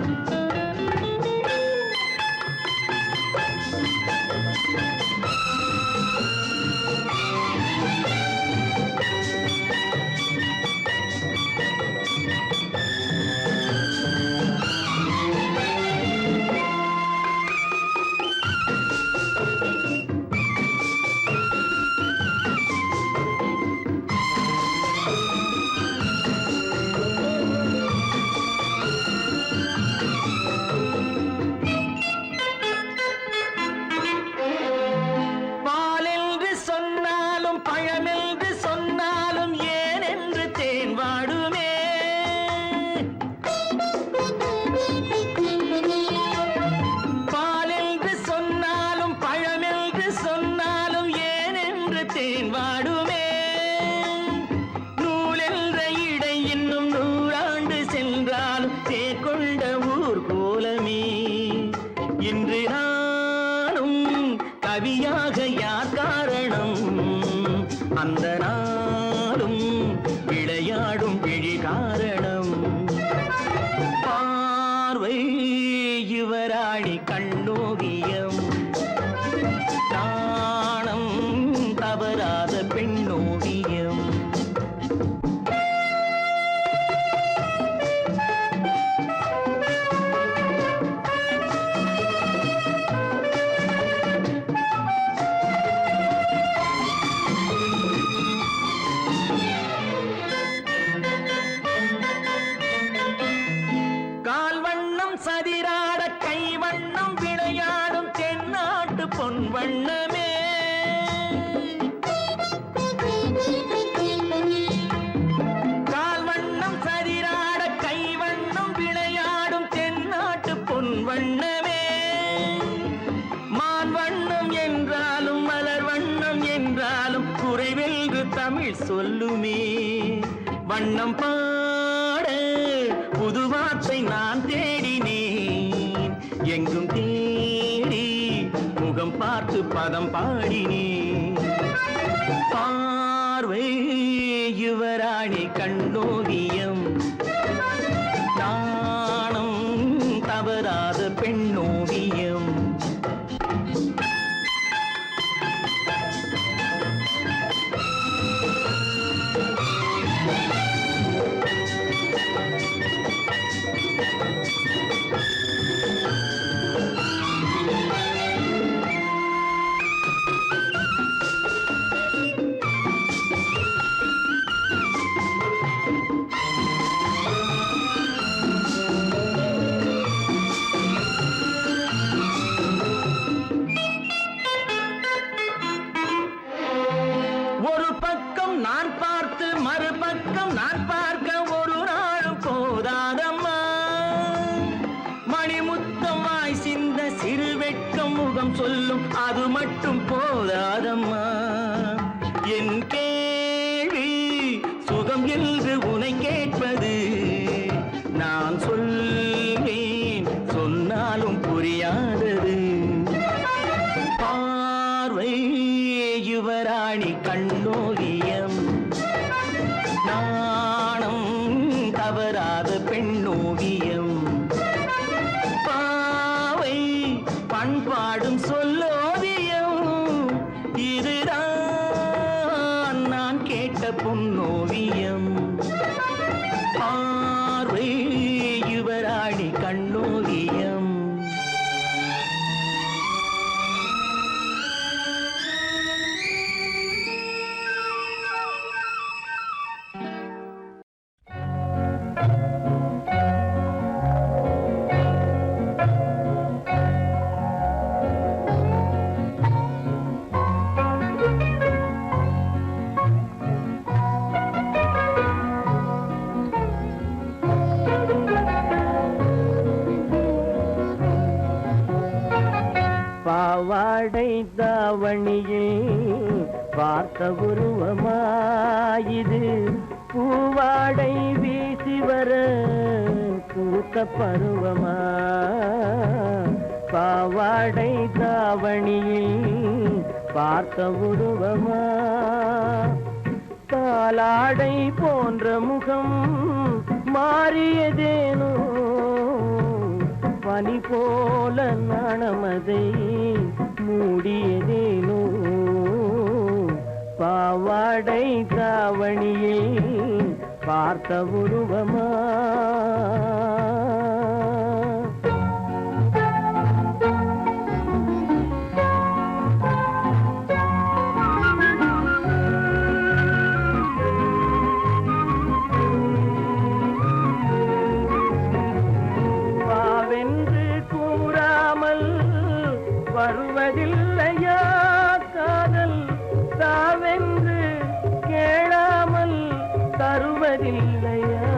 கவியாக யார் காரணம் அந்த நாளும் விளையாடும் விழி காரணம் பார்வை யுவராணி கண்ணோவியம் நாணம் தவறாத பெண்ணோவியம் சதிராட கைவண்ணம் விளையாடும் தென்னாட்டு பொன் வண்ணமே கால்வண்ணம் சதிராட கைவண்ணம் விளையாடும் தென்னாட்டு பொன் வண்ணமே மான் வண்ணம் என்றாலும் மலர் வண்ணம் என்றாலும் குறைவென்று தமிழ் சொல்லுமே வண்ணம் பாட புது வார்த்தை நான் தேடினேன் எங்கும் தேடி முகம் பார்த்து பதம் பாடினேன் பார்வை யுவராணி கண்ணோவியம் நாணம் தவறாத பெண்ணோவியம் நான் பார்த்து மறுபக்கம் நான் பார்க்க ஒரு நாளும் போதாதம்மா மணிமுத்தம் வாய் சிந்த சிறு வெட்கம் முகம் சொல்லும் அது மட்டும் போதாதம்மா என் கேள்வி சுகம் என்று உனை கேட்பது நான் சொல்வேன் சொன்னாலும் புரியாதது பார்வை யுவராணி கண்ணோவியம் நாணம் தவறாத பெண்ணோவியம் பாவை பண்பாடும் சொல்லோவியம் இதுதான் நான் கேட்ட பொன்னோவியம் பார்வை யுவராணி கண்ணோவியம் பாவாடை தாவணியில் பார்த்த உருவமாயிது பூவாடை வீசி வர பூத்த பருவமா பாவாடை தாவணியில் பார்த்த உருவமா பாலாடை போன்ற முகம் மாறியதேனோ பனி போல நாணமதை மூடியதேனோ பாவாடை தாவணியில் பார்த்த உருவமா வருவதில்லையா காதல் தாவென்று கேளாமல் தருவதில்லையா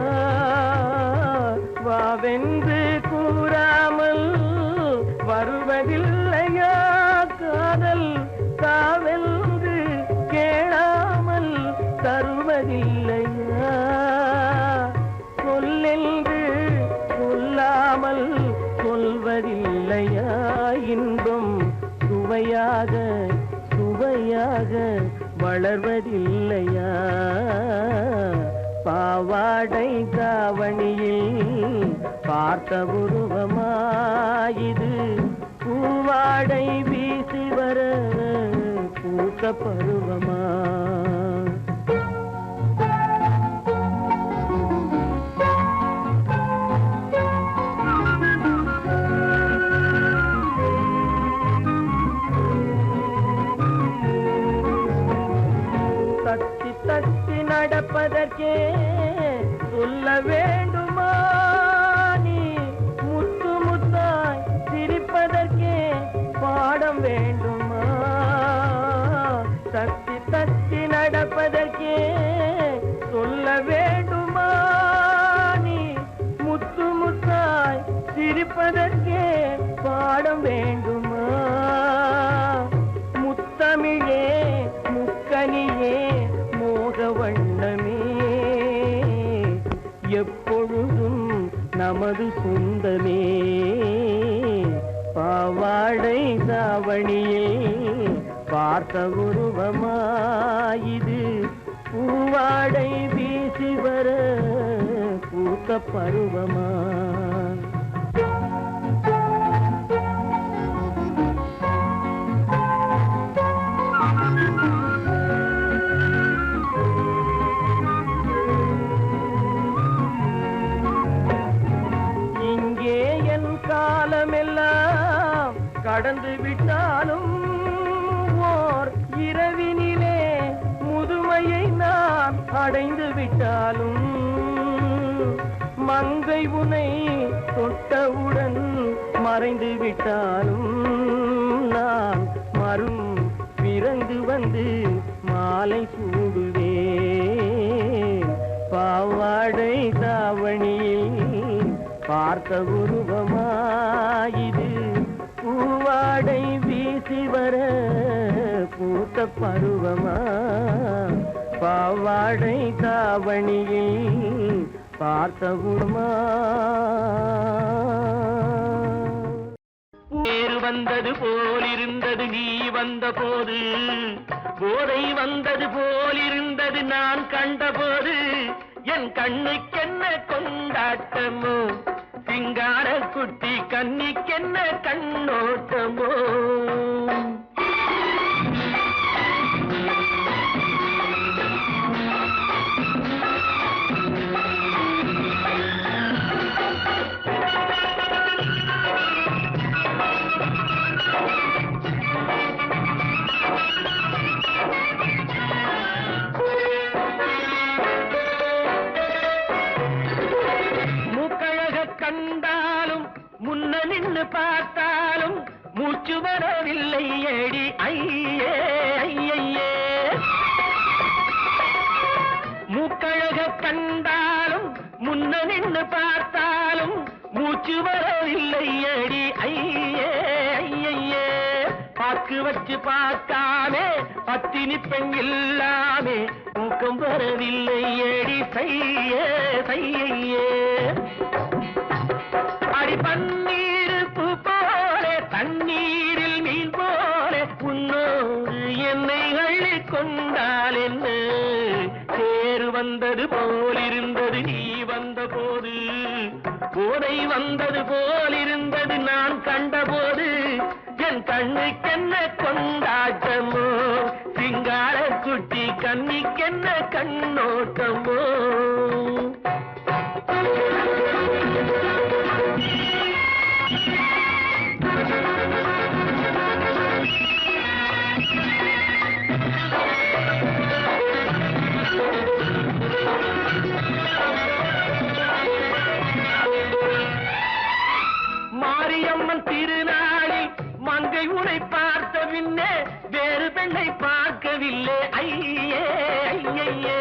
வாவென்று கூறாமல் வருவதில்லையா காதல் தாவென்று கேளாமல் தருவதில்லையா சொல்லென்று சொல்லாமல் சொல்வதில்லையா இன்பம் சுவையாக சுவையாக வளர்வதில்லையா பாவாடை தாவணியில் பார்த்த உருவமாயிது பூவாடை வீசி வர பூத்த பருவமா தத்தி நடப்பதற்கே சொல்ல வேண்டுமா நீ முத்து முத்தாய் சிரிப்பதற்கே பாடம் வேண்டுமா தத்தி தத்தி நடப்பதற்கே சொல்ல வேண்டுமா நீ முத்து முத்தாய் சிரிப்பதற்கே பாடம் வேண்டுமா முத்தமிழே முக்கனியே வண்ணமே எப்பொழுதும் நமது சொந்தமே பாவாடை தாவணியில் பார்த்த உருவமாயிது பூவாடை வீசி வர பூத்த பருவமா காலமெல்லாம் கடந்து விட்டாலும் ஓர் இரவினிலே முதுமையை நான் அடைந்து விட்டாலும் மங்கை உனை தொட்டவுடன் மறைந்து விட்டாலும் நான் மறும் பிறந்து வந்து மாலை சூடுவேன் பாவாடை தாவணியில் பார்த்த உருவமாயிது பூவாடை வீசி வர பூத்த பருவமா பாவாடை தாவணியில் பார்த்த உருவமா பேரு வந்தது போலிருந்தது நீ வந்த போது போதை வந்தது போலிருந்தது நான் கண்டபோது என் கண்ணுக்கென்ன கொண்டாட்டமோ சிங்கார குட்டி கண்ணிக்கென்ன கண்ணோட்டமோ கண்டாலும் முன்ன நின்று பார்த்தாலும் மூச்சு வரவில்லை ஏடி ஐயே ஐயே மூக்கழக கண்டாலும் முன்ன நின்று பார்த்தாலும் மூச்சு வரவில்லை ஏடி ஐயே ஐயே பாக்கு வச்சு பார்க்காமே பத்தினி பெண் இல்லாமே தூக்கம் வரவில்லை ஏடி செய்ய செய்யே அடி பன்னீர் பூ போல தண்ணீரில் மீன் போல உன்னோடு என்னை அள்ளி கொண்டால் என்ன தேர் வந்தது போலிருந்தது நீ வந்த போது போதை வந்தது போலிருந்தது நான் கண்டபோது என் கண்ணுக்கென்ன கொண்டாட்டமோ சிங்கார குட்டி கண்ணிக்கென்ன கண்ணோட்டமோ மாரியம்மன் திருநாளில் மங்கை உனை பார்த்த பின்னே வேறு பெண்ணை பார்க்கவில்லை ஐயே ஐயே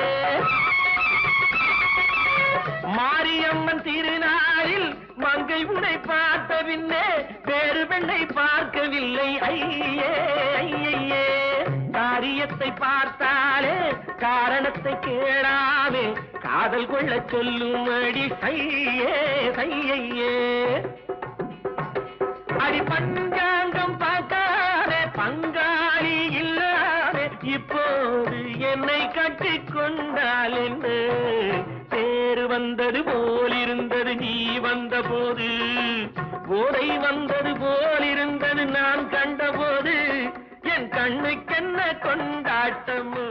மாரியம்மன் திருநாளில் மங்கை உனை பார்த்த பின்னே வேறு பெண்ணை பார்க்கவில்லை ஐயே ஐயே காரியத்தை பார்த்தாலே காரணத்தை கேளாமே காதல் கொள்ள சொல்லும்படி செய்யே செய்யே அடி பஞ்சாங்கம் பார்க்காதே பங்காளி இல்லாதே இப்போது என்னை கட்டிக் கொண்டால் என்ன தேர் வந்தது போலிருந்தது நீ வந்த போது போதை வந்தது போலிருந்தது நான் கண்டபோது என் கண்ணுக்கென்ன கொண்டாட்டமோ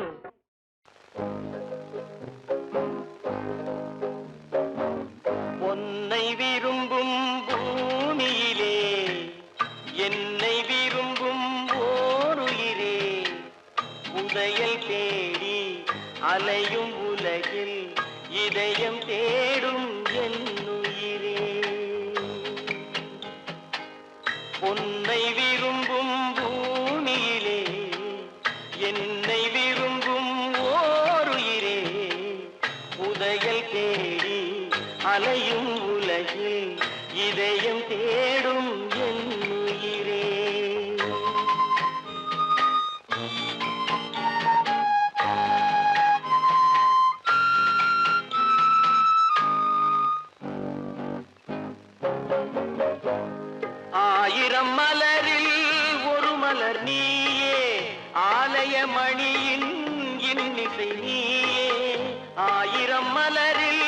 பொன்னை விரும்பும் பூமியிலே என்னை விரும்பும் ஓருயிரே உதயல் தேடி அலையும் உலகில் இதயம் தேடும் என்னுயிரே பொன்னை விரும்பும் பூமியிலே என்னை விரும்பும் ஓருயிரே உதயல் தேடி அலையும் உலகில் இதயம் தேடும் என்னுயிரே ஆயிரம் மலரில் ஒரு மலர் நீயே ஆலய மணியின் இன்னிசை நீயே ஆயிரம் மலரில்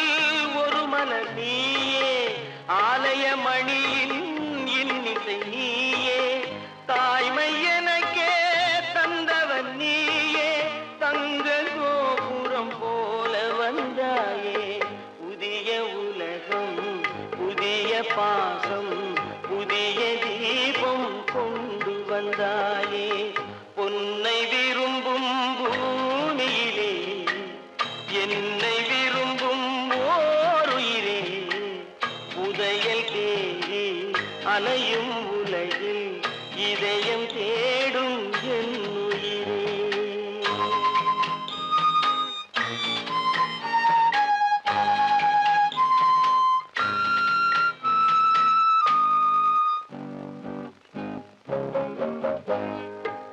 ஒரு மலர் நீயே ஆலய மணியின் இன்னிசை நீயே தாய்மை எனக்கே தந்தவன் நீயே தங்க கோபுரம் போல வந்தாயே புதிய உலகம் புதிய பாசம் புதிய தீபம் கொண்டு வந்தாயே பொன்னை விரும்பும் பூமியிலே என்னை விரும்பும் ஓருயிரே உதயல் தேடி அலையும் உலகில் இதயம் தேடும் என்னுயிரே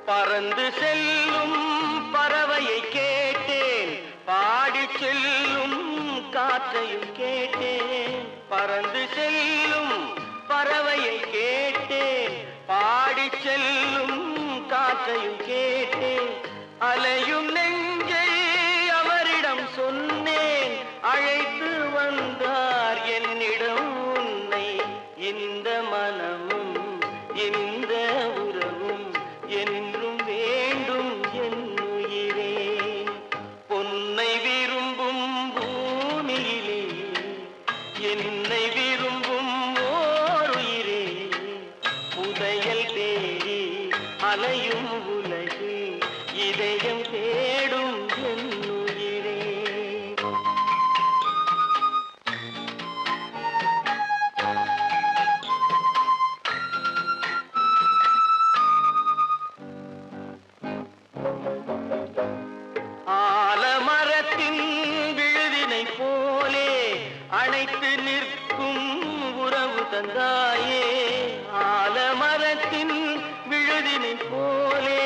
பறந்து செல்லும் பறவையை கேட்டேன் பாடி செல்லும் காற்றையும் கேட்டேன் பறந்து செல்லும் பறவையை கேட்டேன் பாடி செல்லும் காற்றையும் கேட்டேன் அலையும் நெஞ்சை அவரிடம் சொன்னேன் அழைத்து வந்தார் என்னிடம் உன்னை இந்த மனமும் இந்த உறவும் என்றும் வேண்டும் என்னுயிரே பொன்னை விரும்பும் பூமியிலே என்னை விரும்பும் ஓருயிரே உதயல் தேடி அலையும் உலகில் இதயம் தேடும் என்னுயிரே ஆலமரத்தின் விழுதினை போலே அணைத்து நிற்கும் உறவு தந்தாயே ஆலமரத்தின் விழுதினை போலே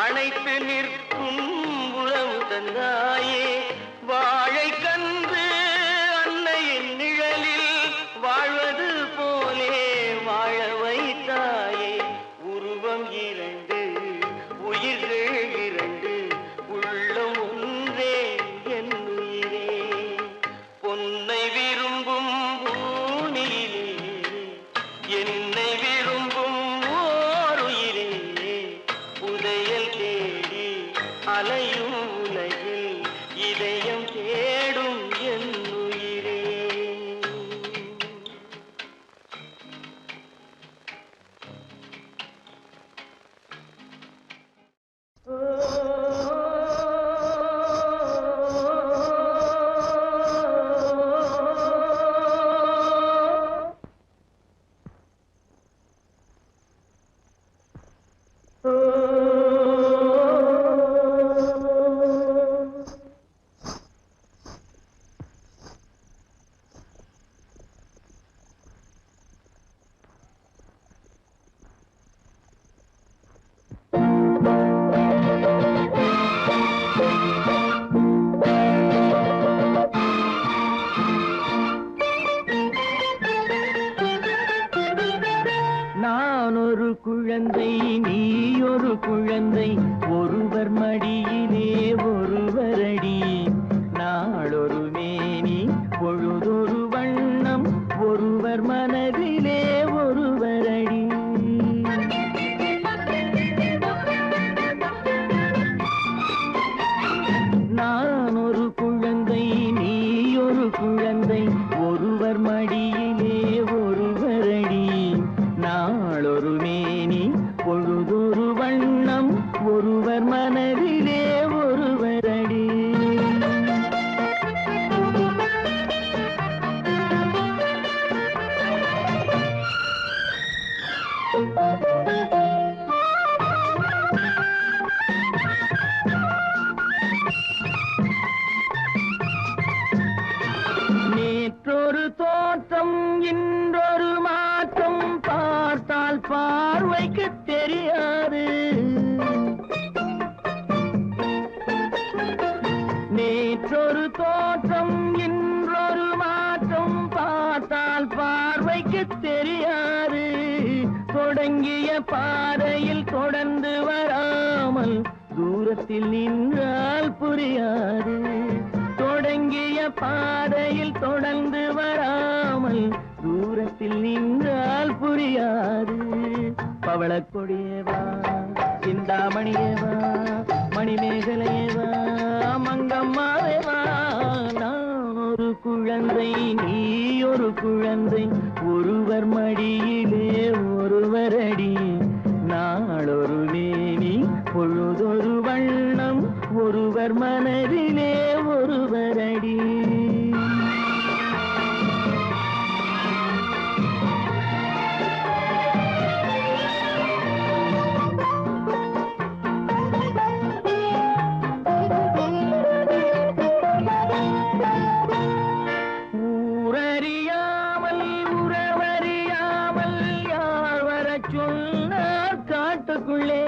அணைத்து நிற்கும் உறவு தந்தாயே வாழை கன்று அன்னையின் நிழலில் வாழ்வது போலே வாழ வைத்தாயே உருவம் இரண்டு உயிர்கள் இரண்டு உள்ளம் ஒன்றே என் உயிரே பொன்னை விரும்பும் பூமியிலே என்னை விரும்பும் ஓருயிரே புதையல் தேடி அலையும் உலகில் இதயம் தேடும் என் உயிரே நான் ஒரு குழந்தை நீ ஒரு குழந்தை ஒருவர் மடியிலே ஒருவரடி நாளொரு மேனி பொழுதொரு வண்ணம் ஒருவர் மனதிலே ஒருவரடி நான் ஒரு குழந்தை நீ ஒரு குழந்தை ஒருவர் மடியிலே ஒருவரடி நாளொரு மேனி பொழுதொரு வண்ணம் ஒருவர் மனதிலே ஒருவரடி நேற்றொரு தோற்றம் இன்றொரு மாற்றம் பார்த்தால் பார்வைக்கு தெரியாது நேற்றொரு தோற்றம் இன்றொரு மாற்றம் பார்த்தால் பார்வைக்கு தெரியாது தொடங்கிய பாதையில் தொடர்ந்து வராமல் தூரத்தில் நின்றால் புரியாது தொடங்கிய பாதையில் தொடர்ந்து வராமல் தூரத்தில் நின்றால் புரியாது பவளக் கொடியேவா சிந்தாமணியேவா மணிமேகலையேவா மங்கம்மாவேவா நான் ஒரு குழந்தை நீ ஒரு குழந்தை ஒருவர் மடியிலே ஒருவரடி நாளொரு மேனி பொழுதொரு வண்ணம் ஒருவர் மனதிலே ஒருவரடி ஊரறியாமல் உறவறியாமல் யார் வரச் சொன்னார் காட்டுக்குள்ளே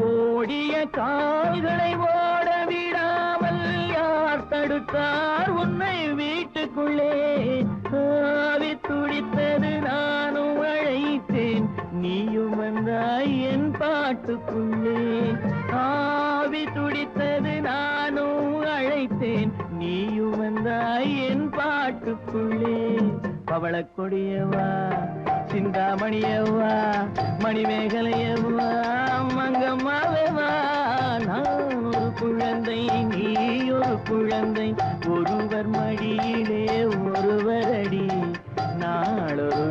ஓடிய கால்களை ஓட விடாமல் யார் தடுத்தார் உன்னை வீட்டுக்குள்ளே ஆவி துடித்தது நானும் அழைத்தேன் நீயும் வந்தாய் என் பாட்டுக்குள்ளே ஆவி துடித்தது நானும் அழைத்தேன் நீயும் வந்தாய் என் பாட்டுக்குள்ளே பவளக் கொடியவா சிந்தாமணியவா மணிமேகலையவா மங்கம்மாவேவா நான் ஒரு குழந்தை நீ ஒரு குழந்தை ஒருவர் மடியிலே ஒருவரடி நாளொரு